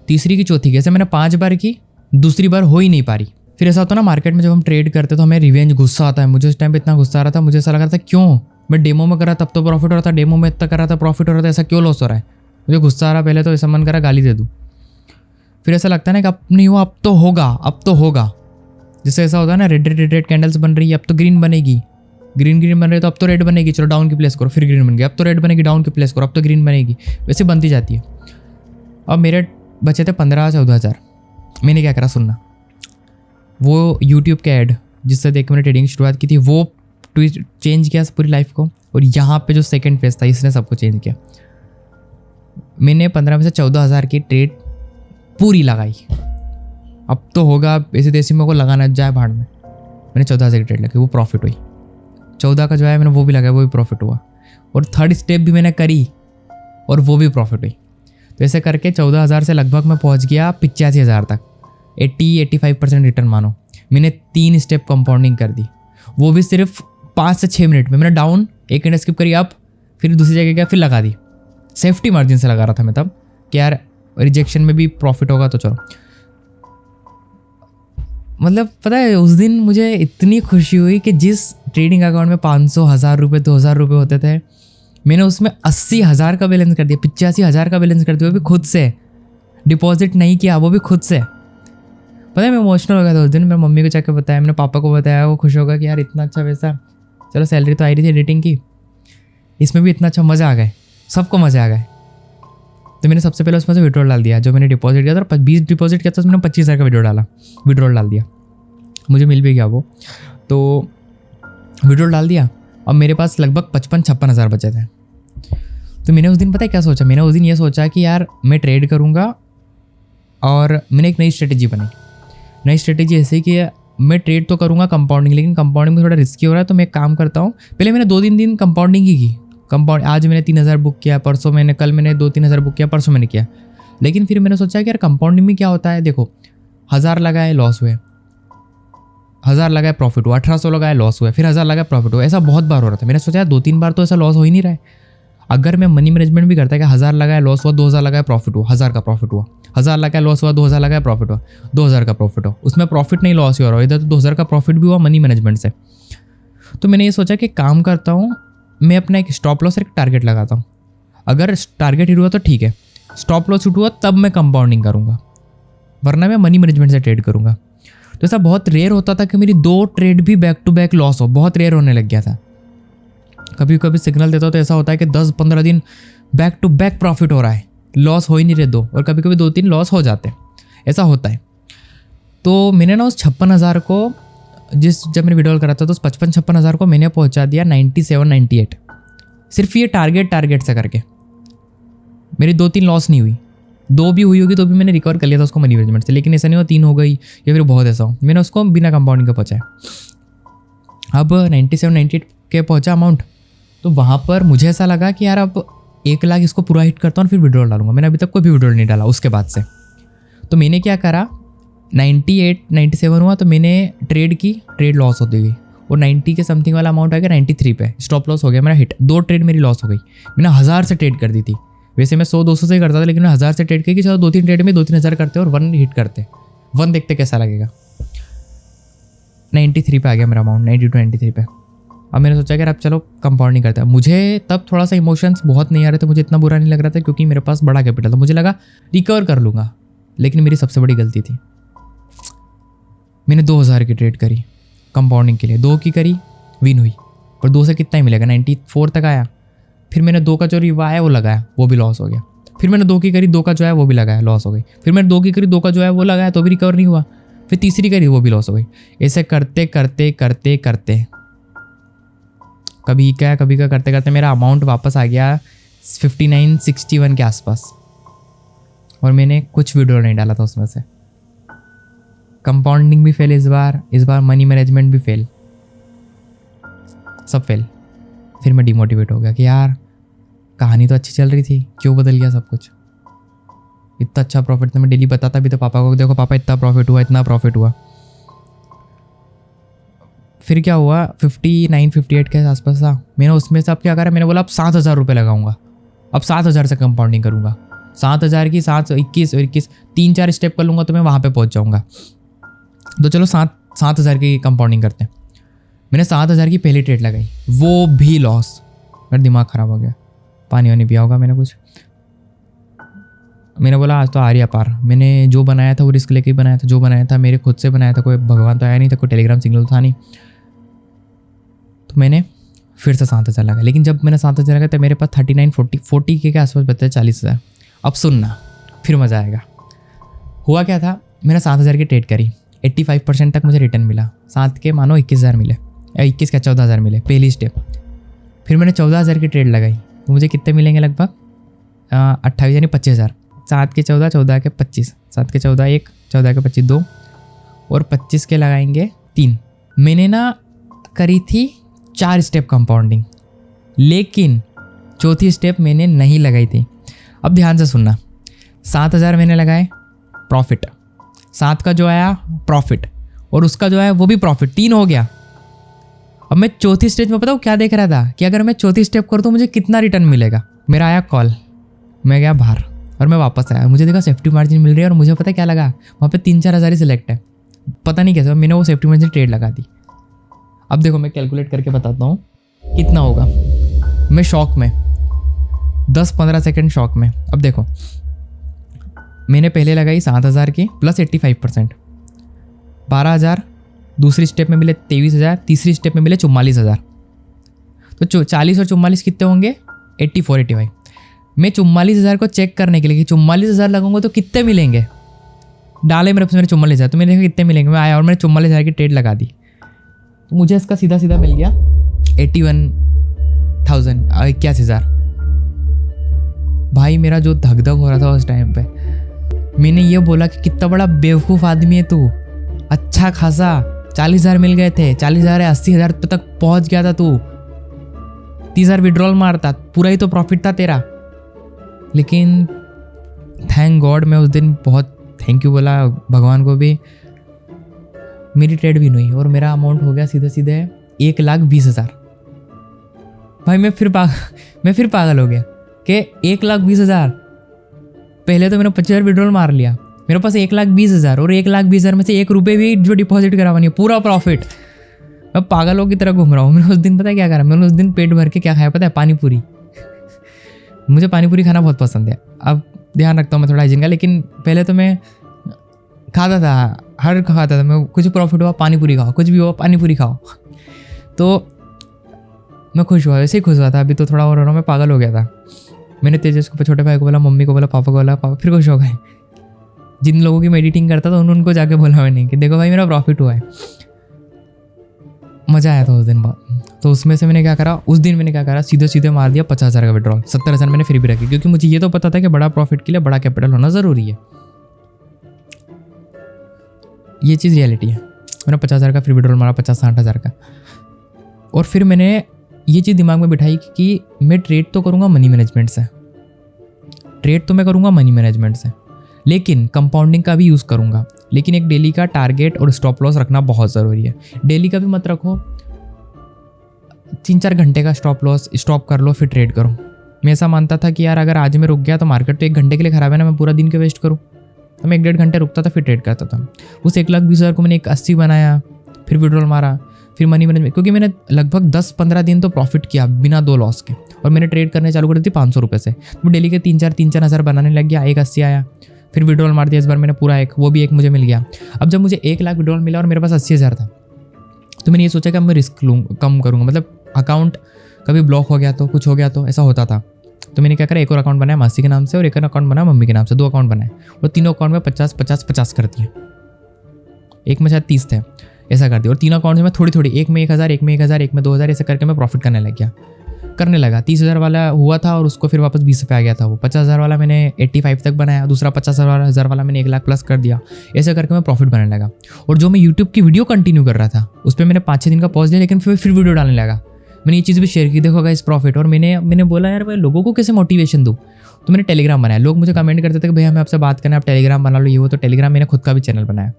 तीसरी की चौथी की, ऐसे मैंने 5 बार की, दूसरी बार हो ही नहीं पा रही। फिर ऐसा होता है ना मार्केट में जब हम ट्रेड करते तो हमें रिवेंज गुस्सा आता है। मुझे उस टाइम पे इतना गुस्सा आ रहा था, मुझे ऐसा लग रहा था क्यों मैं डेमो में करा तब तो प्रॉफिट हो रहा था, डेमो में इतना कर रहा था प्रॉफिट हो रहा था, ऐसा क्यों लॉस हो रहा है। मुझे गुस्सा आ रहा पहले तो ऐसा मन करा गाली दे दूँ। फिर ऐसा लगता है ना कि अब नहीं हुआ, अब तो होगा, अब तो होगा। जैसे ऐसा होता है ना रेड कैंडल्स बन रही है, अब तो ग्रीन बनेगी, ग्रीन बन रही है तो अब तो रेड बनेगी, चलो डाउन की प्लेस करो, फिर ग्रीन बन गई, अब तो रेड बनेगी, डाउन की प्लेस करो, अब तो ग्रीन बनेगी, वैसे बनती जाती है। अब मेरे बचे थे 15-14 हज़ार। मैंने क्या करा सुनना, वो यूट्यूब के ऐड जिससे देख के मैंने ट्रेडिंग की शुरुआत की थी वो ट्विस्ट चेंज किया पूरी लाइफ को। और यहाँ पे जो सेकंड फेज था इसने सबको चेंज किया। मैंने 15 में से 14 हज़ार की ट्रेड पूरी लगाई। अब तो होगा ऐसे देसी में को लगाना जाए भाड़ में। मैंने 14 हज़ार की ट्रेड लगाई, वो प्रॉफिट हुई। 14 का जो है मैंने वो भी लगाया, वो भी प्रॉफिट हुआ। और थर्ड स्टेप भी मैंने करी और वो भी प्रॉफिट हुई। तो ऐसे करके 14 हज़ार से लगभग मैं पहुंच गया 85 हज़ार तक। 80-85% रिटर्न मानो। मैंने 3 स्टेप कंपाउंडिंग कर दी, वो भी सिर्फ 5 से 6 मिनट में। मैंने डाउन एक घंटे स्किप करी, अप फिर दूसरी जगह गया, फिर लगा दी। सेफ्टी मार्जिन से लगा रहा था मैं तब कि यार रिजेक्शन में भी प्रॉफिट होगा तो चलो। मतलब पता है उस दिन मुझे इतनी खुशी हुई कि जिस ट्रेडिंग अकाउंट में 500, 1000 रुपये, 2000 रुपये होते थे, मैंने उसमें 80 हज़ार का बैलेंस कर दिया, 85 हज़ार का बैलेंस कर दिया, वो भी खुद से। डिपॉजिट नहीं किया, वो भी खुद से। पता है मैं इमोशनल हो गया था उस दिन। मैंने मम्मी को जाके बताया, मैंने पापा को बताया, वो खुश होगा कि यार इतना अच्छा पैसा। चलो सैलरी तो आ रही थी एडिटिंग की, इसमें भी इतना अच्छा मज़ा आ गए, सबको मज़ा आ गए। तो मैंने सबसे पहले उसमें से विड्रॉल डाल दिया। जो मैंने डिपॉजिट किया था 20 डिपॉजिट किया था, उसमें 25 हज़ार का विड्रॉल डाल दिया। मुझे मिल भी गया वो, तो विड्रॉल डाल दिया। अब मेरे पास लगभग 55-56 हज़ार बचे थे। तो मैंने उस दिन पता है क्या सोचा, मैंने उस दिन ये सोचा कि यार मैं ट्रेड करूँगा। और मैंने एक नई स्ट्रेटेजी बनाई। नई स्ट्रेटेजी ऐसे कि मैं ट्रेड तो करूँगा कंपाउंडिंग, लेकिन कंपाउंडिंग में थोड़ा रिस्की हो रहा है, तो मैं एक काम करता हूँ। पहले मैंने 2-3 दिन कंपाउंडिंग ही की। आज मैंने 3000 बुक किया, परसों मैंने, कल मैंने 2-3 हज़ार बुक किया, परसों मैंने किया। लेकिन फिर मैंने सोचा कि यार कंपाउंडिंग में क्या होता है, देखो 1000 लगाए लॉस हुए, 1000 लगाए प्रॉफिट हुआ, 1800 लगाए लॉस हुए, फिर 1000 लगाए प्रॉफिट हुआ। ऐसा बहुत बार हो रहा था। मैंने सोचा 2-3 बार तो ऐसा लॉस हो ही नहीं रहा है। अगर मैं मनी मैनेजमेंट भी करता है कि 1000 लगाए लॉस हुआ, 2000 लगाए प्रॉफिट हुआ, 1000 का प्रॉफिट हुआ, 1000 लगाए लॉस हुआ, 2000 लगाए प्रॉफिट हुआ, 2000 का प्रॉफिट हुआ, उसमें प्रॉफिट नहीं लॉस ही हो रहा, इधर तो 2000 का प्रॉफिट भी हुआ मनी मैनेजमेंट से। तो मैंने ये सोचा कि काम करता हूँ, मैं अपना एक स्टॉप लॉस और एक टारगेट लगाता हूँ। अगर टारगेट हिट हुआ तो ठीक है, स्टॉप लॉस हिट हुआ तब मैं कंपाउंडिंग करूँगा, वरना मैं मनी मैनेजमेंट से ट्रेड करूँगा। तो ऐसा बहुत रेयर होता था कि मेरी 2 ट्रेड भी बैक टू बैक लॉस हो, बहुत रेयर होने लग गया था। कभी कभी सिग्नल देता हो तो ऐसा होता है कि 10-15 दिन बैक टू बैक प्रॉफिट हो रहा है, लॉस हो ही नहीं रहे 2, और कभी कभी 2-3 लॉस हो जाते हैं, ऐसा होता है। तो मैंने ना उस 56 हज़ार को, जब मैंने विड्रॉल करा था तो उस 55-56 हज़ार को मैंने पहुंचा दिया 97-98, सिर्फ ये टारगेट से करके। मेरी 2-3 लॉस नहीं हुई, 2 भी हुई होगी तो भी मैंने रिकवर कर लिया था उसको मनी मैनेजमेंट से। लेकिन ऐसा नहीं हो 3 हो गई या फिर बहुत ऐसा हो, मैंने उसको बिना कंपाउंडिंग का पहुँचाया। अब 97-98 के पहुँचा अमाउंट, तो वहाँ पर मुझे ऐसा लगा कि यार अब 1 लाख इसको पूरा हिट करता हूँ और फिर विड्रॉल डालूंगा। मैंने अभी तक कोई भी विड्रॉल नहीं डाला उसके बाद से। तो मैंने क्या करा, 98-97 हुआ तो मैंने ट्रेड लॉस होती गई, और 90 के समथिंग वाला अमाउंट आ गया 93 पे, स्टॉप लॉस हो गया मेरा हिट। 2 ट्रेड मेरी लॉस हो गई। मैंने 1000 से ट्रेड कर दी थी, वैसे मैं 100-200 से ही करता था, लेकिन मैं 1000 से ट्रेड की कि चलो 2-3 ट्रेड में 2-3 हज़ार करते और 1 हिट करते, 1 देखते कैसा लगेगा। 93 पे आ गया मेरा अमाउंट, 92-93 पे। अब मैंने सोचा कि अब चलो कंपाउंडिंग करता है। मुझे तब थोड़ा सा इमोशंस बहुत नहीं आ रहे थे, मुझे इतना बुरा नहीं लग रहा था क्योंकि मेरे पास बड़ा कैपिटल था, मुझे लगा रिकवर कर लूँगा। लेकिन मेरी सबसे बड़ी गलती थी, मैंने 2000 की ट्रेड करी कंपाउंडिंग के लिए, 2 की करी, विन हुई, पर 2 से कितना ही मिलेगा, 94 तक आया। फिर मैंने 2 का जो रिवा है वो लगाया, वो भी लॉस हो गया। फिर मैंने 2 की करी, 2 का जो है वो भी लगाया, लॉस हो गई। फिर मैंने 2 की करी, 2 का जो है वो लगाया तो भी रिकवर नहीं हुआ। फिर तीसरी करी, वो भी लॉस हो गई। ऐसे करते करते करते करते कभी क्या करते करते मेरा अमाउंट वापस आ गया 59-61 के आसपास, और मैंने कुछ विड्रॉल नहीं डाला था उसमें से। कंपाउंडिंग भी फेल इस बार मनी मैनेजमेंट भी फेल, सब फेल। फिर मैं डिमोटिवेट हो गया कि यार कहानी तो अच्छी चल रही थी, क्यों बदल गया सब कुछ। इतना अच्छा प्रॉफिट था, मैं डेली बताता भी था पापा को, देखो पापा इतना प्रॉफिट हुआ, इतना प्रॉफिट हुआ। फिर क्या हुआ, 59-58 के आसपास था। मैंने उसमें से अब क्या करा, मैंने बोला अब 7000 रुपये लगाऊंगा, अब 7000 से कंपाउंडिंग करूंगा। 7,000 की 721 और 21 3-4 स्टेप कर लूँगा तो मैं वहाँ पे पहुँच जाऊँगा। तो चलो 7,000 की कंपाउंडिंग करते हैं। मैंने 7,000 की पहली ट्रेड लगाई, वो भी लॉस। मेरा दिमाग ख़राब हो गया, पानी वानी पिया होगा मैंने कुछ। मैंने बोला आज तो आ रही पार। मैंने जो बनाया था वो रिस्क लेके ही बनाया था, जो बनाया था मेरे खुद से बनाया था, कोई भगवान तो आया नहीं था, कोई टेलीग्राम सिग्नल था नहीं। तो मैंने फिर से 7,000 लगा। लेकिन जब मैंने 7,000 लगाया तो मेरे पास 39-40 के आसपास बचते 40,000। अब सुनना, फिर मज़ा आएगा। हुआ क्या था, मैंने 7,000 की ट्रेड करी, 85% तक मुझे रिटर्न मिला। 7 के मानो 21,000 मिले, या 21 का 14,000 मिले पहली स्टेप। फिर मैंने 14,000 की ट्रेड लगाई, तो मुझे कितने मिलेंगे लगभग 28 यानी 25,000। 7 के 14, 14 के 25, 7 के 14 1, 14 के 25 2 और 25 के लगाएंगे 3। मैंने ना करी थी 4 स्टेप कंपाउंडिंग, लेकिन चौथी स्टेप मैंने नहीं लगाई थी। अब ध्यान से सुनना, 7,000 मैंने लगाए, प्रॉफिट। 7 का जो आया प्रॉफिट, और उसका जो आया वो भी प्रॉफिट, 3 हो गया। अब मैं चौथी स्टेज में बताऊँ क्या देख रहा था कि अगर मैं चौथी स्टेप करूँ तो मुझे कितना रिटर्न मिलेगा। मेरा आया कॉल, मैं गया बाहर और मैं वापस आया। मुझे देखा सेफ्टी मार्जिन मिल रही है और मुझे पता क्या लगा, वहाँ पे 3-4 हज़ार ही सिलेक्ट है। पता नहीं कैसे मैंने वो सेफ्टी मार्जिन ट्रेड लगा दी। अब देखो मैं कैलकुलेट करके बताता हूँ कितना होगा। मैं शॉक में, 10-15 सेकेंड शॉक में। अब देखो मैंने पहले लगाई 7,000 की प्लस 85%, 12,000। दूसरी स्टेप में मिले 23,000, तीसरी स्टेप में मिले 44,000। तो 40 और 44 कितने होंगे, 84-85। मैं 44,000 को चेक करने के लिए कि 44,000 लगाऊंगा तो कितने मिलेंगे, डाले मेरे 44,000, तो मैंने देखा कितने मिलेंगे। मैं आया और मैंने 44,000 की ट्रेड लगा दी, तो मुझे इसका सीधा सीधा मिल गया 81,000, 81,000। भाई मेरा जो धक धक हो रहा था उस टाइम पे, मैंने ये बोला कि कितना बड़ा बेवकूफ़ आदमी है तू, अच्छा खासा 40,000 मिल गए थे, 40,000 या 80,000 तक पहुंच गया था तू, 30,000 विड्रॉल मारता, पूरा ही तो प्रॉफिट था तेरा। लेकिन थैंक गॉड मैं उस दिन बहुत थैंक यू बोला भगवान को भी, मेरी ट्रेड भी नहीं और मेरा अमाउंट हो गया सीधे सीधे 1,20,000। भाई मैं फिर पागल हो गया कि 1,20,000। पहले तो मैंने 25,000 विड्रॉल मार लिया, मेरे पास 1,20,000 और 1,20,000 में से 1 रुपये भी जो डिपॉजिट करा नहीं, पूरा प्रॉफिट। मैं पागलों की तरह घूम रहा हूँ। मैंने उस दिन पता है क्या करा, मैंने उस दिन पेट भर के क्या खाया पता है, पानी पूरी। मुझे पानी पूरी खाना बहुत पसंद है। अब ध्यान रखता हूँ मैं थोड़ा हाइजीन का, लेकिन पहले तो मैं खाता था मैं, कुछ प्रॉफिट हुआ पानी पूरी खाओ, कुछ भी हुआ पानी पूरी खाओ। तो मैं खुश हुआ, वैसे ही खुश हुआ था। अभी तो थोड़ा और हो रहा हूँ, मैं पागल हो गया था। मैंने तेजस को, छोटे भाई को बोला, मम्मी को बोला, पापा को बोला, पापा फिर खुश हो गए। जिन लोगों की मैं एडिटिंग करता था उनको जाके बोला मैंने कि देखो भाई मेरा प्रॉफिट हुआ है। मज़ा आया था उस दिन बाद। तो उसमें से मैंने क्या करा, उस दिन मैंने क्या करा, सीधे मार दिया 50,000 का विड्रॉल। 70,000 मैंने फिर भी रखी, क्योंकि मुझे ये तो पता था कि बड़ा प्रॉफिट के लिए बड़ा कैपिटल होना ज़रूरी है। ये चीज़ रियलिटी है। मैंने 50,000 का फिर विड्रॉल मारा, 50-60,000 का। और फिर मैंने ये चीज़ दिमाग में बिठाई कि मैं ट्रेड तो करूँगा मनी मैनेजमेंट से, लेकिन कंपाउंडिंग का भी यूज़ करूँगा। लेकिन एक डेली का टारगेट और स्टॉप लॉस रखना बहुत ज़रूरी है। डेली का भी मत रखो, 3-4 घंटे का स्टॉप लॉस, स्टॉप कर लो फिर ट्रेड करो। मैं ऐसा मानता था कि यार अगर आज मैं रुक गया तो मार्केट तो 1 घंटे के लिए ख़राब है ना, मैं पूरा दिन के वेस्ट करूँ। तो मैं 1-1.5 घंटे रुकता था फिर ट्रेड करता था। उस 1,20,000 को मैंने 1,80 बनाया, फिर विड्रॉल मारा, फिर मनी मैनेजमेंट, क्योंकि मैंने लगभग 10-15 दिन तो प्रॉफिट किया बिना 2 लॉस के। और मैंने ट्रेड करने चालू कर दी थी 500 रुपये से। तो डेली के 3-4 हज़ार बनाने लग गया। 1,80 आया, फिर विड्रॉल मार दिया इस बार मैंने पूरा 1, वो भी 1 मुझे मिल गया। अब जब मुझे 1,00,000 विड्रॉल मिला और मेरे पास 80,000 था, तो मैंने ये सोचा कि अब मैं रिस्क कम करूँगा। मतलब अकाउंट कभी ब्लॉक हो गया तो, कुछ हो गया तो, ऐसा होता था। तो मैंने क्या करा, एक और अकाउंट बनाया मासी के नाम से और एक और अकाउंट बनाया मम्मी के नाम से, 2 अकाउंट बनाए और तीनों अकाउंट में 50-50-50 कर दिए। एक में शायद 30 थे, ऐसा कर दिया। और तीनों अकाउंट में थोड़ी, एक में 1,000, एक में 1,000, एक में 2,000, ऐसे करके मैं प्रॉफिट करने लगा। 30,000 वाला हुआ था और उसको फिर वापस 20 पे आ गया था वो। 50,000 वाला मैंने 85 तक बनाया, दूसरा 50,000 वाला मैंने 1,00,000 प्लस कर दिया। ऐसे करके मैं प्रॉफिट बनाने लगा। और जो मैं यूट्यूब की वीडियो कंटिन्यू कर रहा था उस पर मैंने 5-6 दिन का पॉज लिया, लेकिन फिर वीडियो डालने लगा। मैंने ये चीज़ भी शेयर की, देखो गाइस प्रॉफिट। और मैंने बोला यार भाई लोगों को कैसे मोटिवेशन दूँ, तो मैंने टेलीग्राम बनाया। लोग मुझे कमेंट करते थे कि भैया हमें आपसे बात करना है, आप टेलीग्राम बना लो, ये वो। तो टेलीग्राम मैंने खुद का भी चैनल बनाया।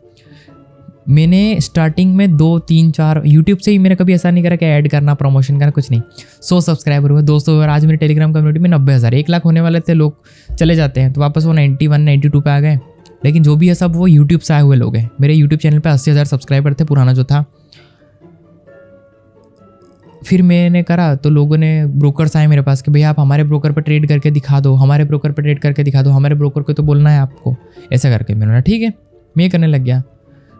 मैंने स्टार्टिंग में 2 3 4 यूट्यूब से ही मैंने कभी ऐसा नहीं करा कि ऐड करना, प्रमोशन करना, कुछ नहीं। 100 सब्सक्राइबर हुए, 200 और आज मेरे टेलीग्राम कम्युनिटी में 90,000, 1 लाख होने वाले थे लोग, चले जाते हैं तो वापस वो 91 92 पे आ गए। लेकिन जो भी है सब वो यूट्यूब से आए हुए लोग हैं। मेरे यूट्यूब चैनल पे 80,000 सब्सक्राइबर थे पुराना जो था। फिर मैंने करा तो लोगों ने, ब्रोकर्स आए मेरे पास कि भैया आप हमारे ब्रोकर पर ट्रेड करके दिखा दो, हमारे ब्रोकर पर ट्रेड करके दिखा दो, हमारे ब्रोकर को तो बोलना है आपको, ऐसा करके मैंने बोला ठीक है, मैं ये करने लग गया।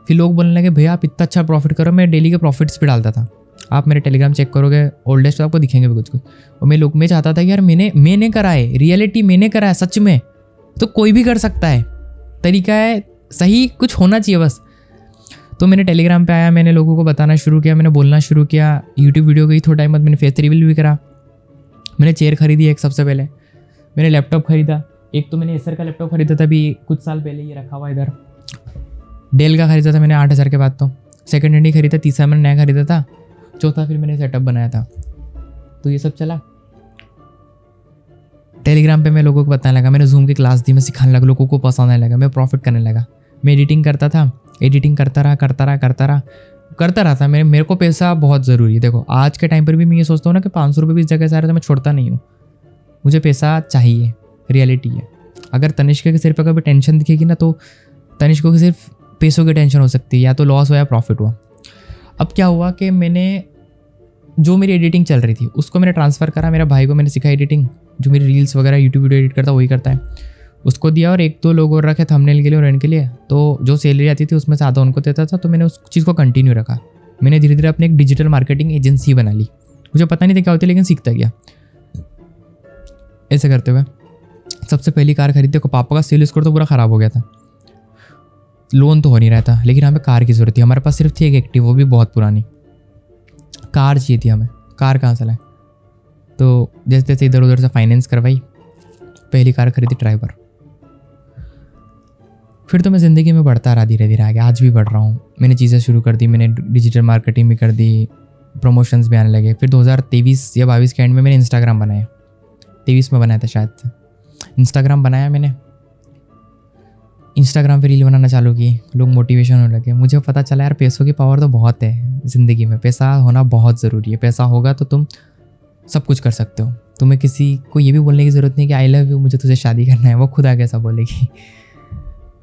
फिर लोग बोलने लगे भैया आप इतना अच्छा प्रॉफिट करो। मैं डेली के प्रॉफिट्स भी डालता था, आप मेरे टेलीग्राम चेक करोगे ओल्डेस्ट तो आपको दिखेंगे भी कुछ कुछ। और मैं चाहता था कि यार मैंने करा है, रियलिटी मैंने करा है सच में, तो कोई भी कर सकता है, तरीका है सही, कुछ होना चाहिए बस। तो मैंने टेलीग्राम पे आया, मैंने लोगों को बताना शुरू किया, मैंने बोलना शुरू किया। यूट्यूब वीडियो गई थोड़ा टाइम बाद मैंने फेस रिवील भी करा। मैंने चेयर खरीदी एक, सबसे पहले मैंने लैपटॉप खरीदा। एक तो मैंने एसर का लैपटॉप खरीदा था अभी कुछ साल पहले, ये रखा हुआ इधर। डेल का खरीदा था मैंने 8,000 के बाद, तो सेकंड हैंड ही खरीदा। तीसरा मैंने नया खरीदा था। चौथा फिर मैंने सेटअप बनाया था। तो ये सब चला। टेलीग्राम पे मैं लोगों को बताने लगा, मैंने जूम की क्लास दी, मैं सिखाने लगा, लोगों को पसंद आने लगा, मैं प्रॉफिट करने लगा। मैं एडिटिंग करता था, एडिटिंग करता रहा था। मेरे को पैसा बहुत ज़रूरी है। देखो आज के टाइम पर भी मैं ये सोचता हूँ ना कि 500 रुपये भी इस जगह से आ रहा है तो मैं छोड़ता नहीं हूँ, मुझे पैसा चाहिए, रियलिटी है। अगर तनिष्क के सिर पर कभी टेंशन दिखेगी ना तो तनिष्क को सिर्फ पैसों की टेंशन हो सकती है, या तो लॉस हो या प्रॉफिट हुआ। अब क्या हुआ कि मैंने जो मेरी एडिटिंग चल रही थी उसको मैंने ट्रांसफ़र करा, मेरा भाई को मैंने सिखाई एडिटिंग, जो मेरी रील्स वगैरह यूट्यूब वीडियो एडिट करता वही करता है, उसको दिया। और 1-2 लोग और रखे थंबनेल के लिए और एंड के लिए। तो जो सैलरी आती थी उसमें से आधा उनको देता था, तो मैंने उस चीज़ को कंटिन्यू रखा। मैंने धीरे धीरे अपनी एक डिजिटल मार्केटिंग एजेंसी बना ली। मुझे पता नहीं था क्या होती, लेकिन सीखता गया ऐसे करते हुए। सबसे पहली कार खरीदते को पापा का सिविल स्कोर तो पूरा ख़राब हो गया था, लोन तो हो नहीं रहा था, लेकिन हमें कार की ज़रूरत थी। हमारे पास सिर्फ थी एक एक्टिव, वो भी बहुत पुरानी। कार चाहिए थी हमें, कार कहाँ से लाए। तो जैसे जैसे इधर उधर से फाइनेंस करवाई, पहली कार खरीदी ड्राइवर। फिर तो मैं ज़िंदगी में बढ़ता रहा धीरे धीरे आगे, आज भी बढ़ रहा हूँ। मैंने चीज़ें शुरू कर दी, मैंने डिजिटल मार्केटिंग भी कर दी, प्रमोशंस भी आने लगे। फिर 2023 या 22 के एंड में मैंने इंस्टाग्राम बनाया, 23 में बनाया था शायद से। इंस्टाग्राम बनाया मैंने, इंस्टाग्राम पे रील बनाना चालू की, लोग मोटिवेशन होने लगे। मुझे पता चला यार पैसों की पावर तो बहुत है ज़िंदगी में, पैसा होना बहुत ज़रूरी है। पैसा होगा तो तुम सब कुछ कर सकते हो। तुम्हें किसी को ये भी बोलने की ज़रूरत नहीं कि आई लव यू, मुझे तुझे शादी करना है, वो खुद आके ऐसा बोलेगी।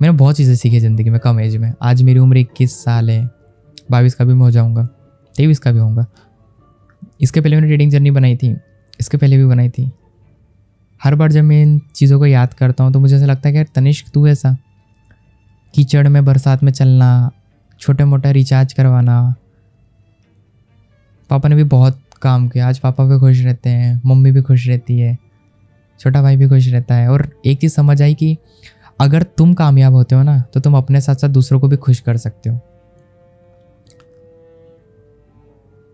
मैंने बहुत चीज़ें सीखी ज़िंदगी में कम एज में। आज मेरी उम्र 21 साल है, 22 का भी मैं हो जाऊँगा, 23 का भी होऊंगा। इसके पहले मैंने ट्रेडिंग जर्नी बनाई थी, इसके पहले भी बनाई थी। हर बार जब मैं इन चीज़ों को याद करता हूँ तो मुझे ऐसा लगता है कि यार तनिष्क तू ऐसा कीचड़ में बरसात में चलना, छोटे मोटा रिचार्ज करवाना। पापा ने भी बहुत काम किया, आज पापा भी खुश रहते हैं, मम्मी भी खुश रहती है, छोटा भाई भी खुश रहता है। और एक चीज़ समझ आई कि अगर तुम कामयाब होते हो ना तो तुम अपने साथ साथ दूसरों को भी खुश कर सकते हो।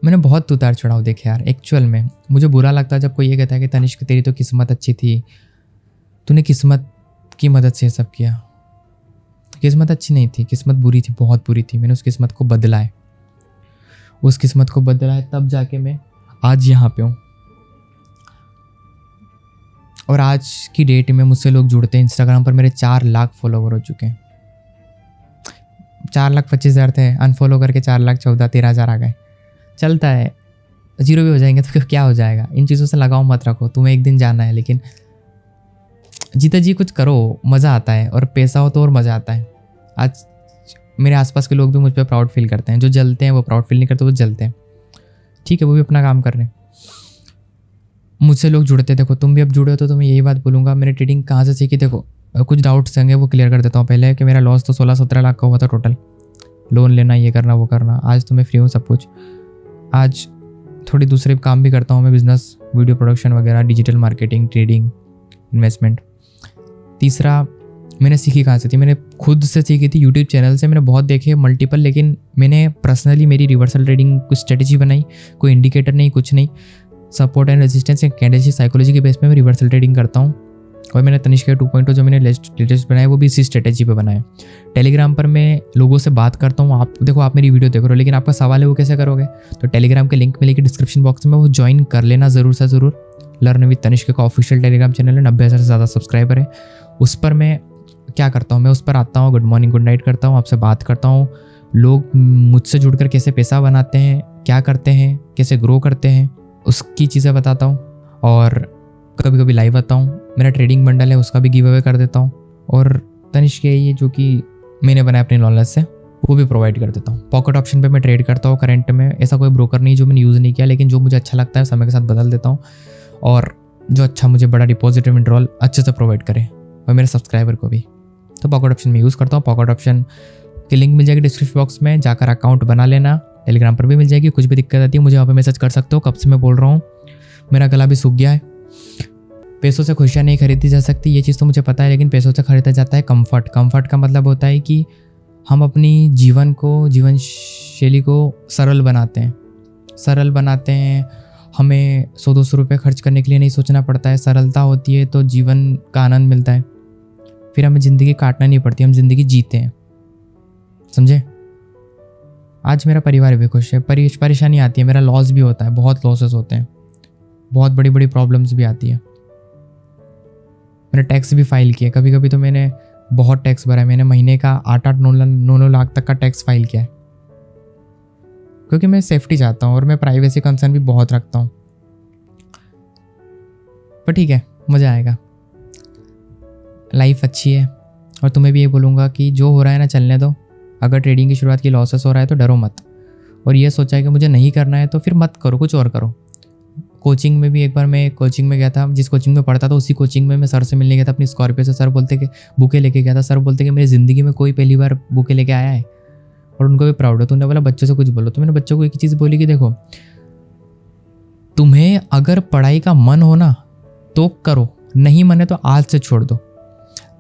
मैंने बहुत उतार चढ़ाव देखे यार। एक्चुअल में मुझे बुरा लगता है जब कोई ये कहता है कि तनिष्क तेरी तो किस्मत अच्छी थी, तूने किस्मत की मदद से सब किया। किस्मत अच्छी नहीं थी, किस्मत बुरी थी, बहुत बुरी थी। मैंने उस किस्मत को बदला है, उस किस्मत को बदला है, तब जाके मैं आज यहाँ पे हूँ। और आज की डेट में मुझसे लोग जुड़ते हैं। इंस्टाग्राम पर मेरे 4 लाख फॉलोवर हो चुके हैं। 4,25,000 थे, अनफॉलो करके 4,14,13,000 आ गए। चलता है, 0 भी हो जाएंगे तो क्या हो जाएगा। इन चीज़ों से लगाव मत रखो, तुम्हें एक दिन जाना है। लेकिन जीता जी कुछ करो, मज़ा आता है। और पैसा हो तो और मज़ा आता है। आज मेरे आसपास के लोग भी मुझ पर प्राउड फील करते हैं। जो जलते हैं वो प्राउड फील नहीं करते, वो जलते हैं। ठीक है, वो भी अपना काम कर रहे हैं। मुझसे लोग जुड़ते, देखो तुम भी अब जुड़े हो तो मैं यही बात बोलूँगा। मैंने ट्रेडिंग कहाँ से सीखी, देखो कुछ डाउट्स होंगे वो क्लियर कर देता हूँ पहले। कि मेरा लॉस तो 16-17 लाख का हुआ था टोटल, लोन लेना, ये करना वो करना। आज तो मैं फ्री हूँ सब कुछ। आज थोड़ी दूसरे काम भी करता हूँ मैं, बिज़नेस, वीडियो प्रोडक्शन वगैरह, डिजिटल मार्केटिंग, ट्रेडिंग, इन्वेस्टमेंट। तीसरा मैंने सीखी कहाँ से थी, मैंने खुद से सीखी थी यूट्यूब चैनल से। मैंने बहुत देखे मल्टीपल, लेकिन मैंने पर्सनली मेरी रिवर्सल ट्रेडिंग कुछ स्ट्रेटेजी बनाई, कोई इंडिकेटर नहीं, कुछ नहीं। Support and resistance and candlestick psychology के बेस पे मैं रिवर्सल ट्रेडिंग करता हूँ। और मैंने तनिष्क 2.0 जो मैंने लेटेस्ट बनाया वो भी इसी स्ट्रेटेजी पे बनाया। टेलीग्राम पर मैं लोगों से बात करता हूँ। आप देखो, आप मेरी वीडियो देख रहे हो, लेकिन आपका सवाल है वो कैसे करोगे, तो टेलीग्राम के लिंक मिलेगी डिस्क्रिप्शन बॉक्स में, वो ज्वाइन कर लेना ज़रूर से ज़रूर। लर्न विद तनिष्क का ऑफिशियल टेलीग्राम चैनल है, 90,000 से ज़्यादा सब्सक्राइबर है। उस पर मैं क्या करता हूँ, मैं उस पर आता हूँ, गुड मॉर्निंग गुड नाइट करता हूँ, आपसे बात करता हूँ, लोग मुझसे जुड़कर कैसे पैसा बनाते हैं, क्या करते हैं, कैसे ग्रो करते हैं, उसकी चीज़ें बताता हूँ। और कभी कभी लाइव आता हूँ। मेरा ट्रेडिंग बंडल है, उसका भी गिव अवे कर देता हूँ। और तनिष्क ये जो कि मैंने बनाया अपनी नॉलेज से, वो भी प्रोवाइड कर देता हूँ। पॉकेट ऑप्शन पे मैं ट्रेड करता हूँ करंट में। ऐसा कोई ब्रोकर नहीं जो मैंने यूज़ नहीं किया, लेकिन जो मुझे अच्छा लगता है समय के साथ बदल देता हूँ। और जो अच्छा मुझे बड़ा डिपॉजिट विड्रॉल अच्छे से प्रोवाइड करे, और मेरे सब्सक्राइबर को भी, तो पॉकेट ऑप्शन में यूज़ करता हूँ। पॉकेट ऑप्शन की लिंक मिल जाएगी डिस्क्रिप्शन बॉक्स में, जाकर अकाउंट बना लेना। टेलीग्राम पर भी मिल जाएगी। कुछ भी दिक्कत आती है मुझे वहाँ पे मैसेज कर सकते हो। कब से मैं बोल रहा हूँ, मेरा गला भी सूख गया है। पैसों से खुशियाँ नहीं खरीदी जा सकती, ये चीज़ तो मुझे पता है, लेकिन पैसों से खरीदा जाता है कंफर्ट। कंफर्ट का मतलब होता है कि हम अपनी जीवन शैली को सरल बनाते हैं। हमें 100-200 रुपये खर्च करने के लिए नहीं सोचना पड़ता है। सरलता होती है तो जीवन का आनंद मिलता है। फिर हमें ज़िंदगी काटना नहीं पड़ती, हम ज़िंदगी जीते हैं। समझे? आज मेरा परिवार भी खुश है। परेशानी आती है, मेरा लॉस भी होता है, बहुत लॉसेस होते हैं, बहुत बड़ी बड़ी प्रॉब्लम्स भी आती है। मैंने टैक्स भी फाइल किया। कभी कभी तो मैंने बहुत टैक्स भरा है। मैंने महीने का 8-9 लाख तक का टैक्स फाइल किया है, क्योंकि मैं सेफ्टी चाहता हूँ और मैं प्राइवेसी कंसर्न भी बहुत रखता हूँ। पर ठीक है, मज़ा आएगा, लाइफ अच्छी है। और तुम्हें भी ये बोलूँगा कि जो हो रहा है ना, चलने दो। अगर ट्रेडिंग की शुरुआत की लॉसेस हो रहा है तो डरो मत। और ये सोचा है कि मुझे नहीं करना है तो फिर मत करो, कुछ और करो। कोचिंग में भी एक बार मैं कोचिंग में गया था, जिस कोचिंग में पढ़ता था उसी कोचिंग में मैं सर से मिलने गया था अपनी स्कॉर्पियो से। सर बोलते कि बुके लेके गया था। सर बोलते कि मेरी ज़िंदगी में कोई पहली बार बुके लेके आया है और उनको भी प्राउड है। तो उन्होंने बोला बच्चों से कुछ बोलो। तो मैंने बच्चों को एक चीज़ बोली कि देखो, तुम्हें अगर पढ़ाई का मन हो ना तो करो, नहीं मन है तो आज से छोड़ दो।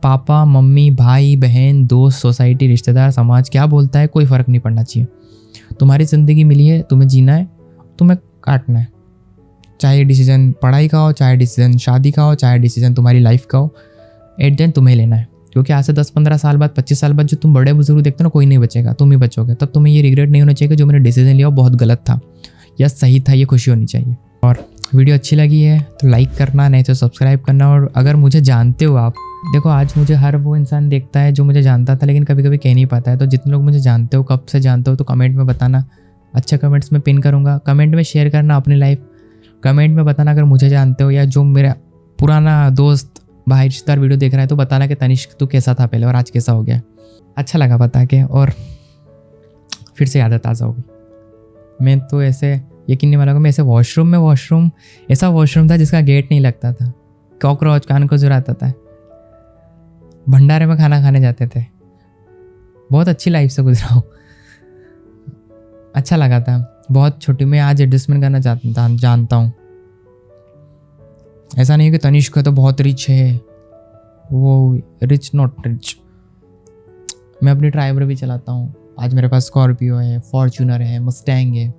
पापा मम्मी भाई बहन दोस्त सोसाइटी रिश्तेदार समाज क्या बोलता है, कोई फ़र्क नहीं पड़ना चाहिए। तुम्हारी ज़िंदगी मिली है, तुम्हें जीना है, तुम्हें काटना है। चाहे डिसीजन पढ़ाई का हो, चाहे डिसीजन शादी का हो, चाहे डिसीजन तुम्हारी लाइफ का हो, एट द एंड तुम्हें लेना है। क्योंकि आज से 10-15 साल बाद, 25 साल बाद जो तुम बड़े बुजुर्ग देखते हो ना, कोई नहीं बचेगा, तुम ही बचोगे। तब तुम्हें ये रिग्रेट नहीं होना चाहिए कि जो मैंने डिसीजन लिया वो बहुत गलत था या सही था, ये खुशी होनी चाहिए। और वीडियो अच्छी लगी है तो लाइक करना, नहीं तो सब्सक्राइब करना। और अगर मुझे जानते हो आप, देखो आज मुझे हर वो इंसान देखता है जो मुझे जानता था लेकिन कभी कभी कह नहीं पाता है। तो जितने लोग मुझे जानते हो, कब से जानते हो, तो कमेंट में बताना। अच्छा कमेंट्स में पिन करूँगा, कमेंट में शेयर करना अपनी लाइफ। कमेंट में बताना अगर मुझे जानते हो या जो मेरा पुराना दोस्त भाई रिश्तेदार वीडियो देख रहा है तो बताना कि तनिष्क तू कैसा था पहले और आज कैसा हो गया। अच्छा लगा बता के, और फिर से आदत ताज़ा होगी। मैं तो ऐसे यकीन नहीं मानोगे, मैं ऐसे वॉशरूम ऐसा वॉशरूम था जिसका गेट नहीं लगता था। कॉकरोच कान को चुराता था। भंडारे में खाना खाने जाते थे। बहुत अच्छी लाइफ से गुजरा हूँ। अच्छा लगा था, बहुत छोटी। मैं आज एडजस्टमेंट करना जानता हूँ। ऐसा नहीं है कि तनिष्क तो बहुत रिच है, वो रिच नॉट रिच। मैं अपनी ड्राइवर भी चलाता हूँ। आज मेरे पास स्कॉर्पियो है, फॉर्च्यूनर है, मस्टैंग है।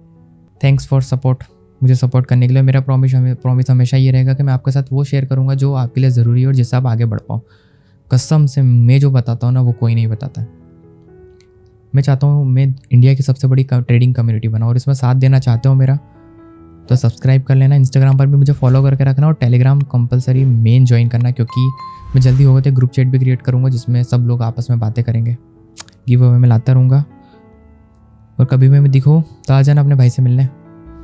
थैंक्स फॉर सपोर्ट, मुझे सपोर्ट करने के लिए। मेरा प्रॉमिस हमेशा ये रहेगा कि मैं आपके साथ वो शेयर करूँगा जो आपके लिए ज़रूरी है और जिससे आप आगे बढ़ पाओ। कसम से मैं जो बताता हूँ ना, वो कोई नहीं बताता। मैं चाहता हूँ मैं इंडिया की सबसे बड़ी ट्रेडिंग कम्युनिटी बनाऊँ, और इसमें साथ देना चाहते हो मेरा तो सब्सक्राइब कर लेना। इंस्टाग्राम पर भी मुझे फॉलो करके रखना, और टेलीग्राम कंपलसरी मेन ज्वाइन करना, क्योंकि मैं जल्दी होगा तो ग्रुप चैट भी क्रिएट करूँगा जिसमें सब लोग आपस में बातें करेंगे। गिव अवे में लाता रहूँगा, और कभी भी मैं दिखूँ तो आ जाना अपने भाई से मिलने।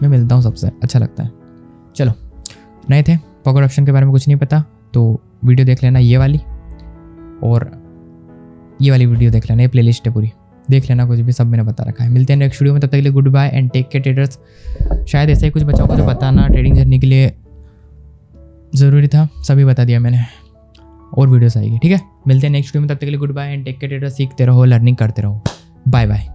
मैं मिलता हूँ सबसे, अच्छा लगता है। चलो, नए थे, पॉकेट ऑप्शन के बारे में कुछ नहीं पता तो वीडियो देख लेना ये वाली, और ये वाली वीडियो देख लेना, ये प्लेलिस्ट है पूरी, देख लेना। कुछ भी सब मैंने बता रखा है। मिलते हैं नेक्स्ट वीडियो में, तब तक के लिए good bye and take care traders. शायद ऐसा ही कुछ बच्चों को जो बताना ट्रेडिंग जर्नी के लिए ज़रूरी था, सभी बता दिया मैंने। और वीडियोस आएगी, ठीक है। मिलते हैं नेक्स्ट वीडियो में, तब तक के लिए good bye and take care traders. सीखते रहो, लर्निंग करते रहो। Bye bye.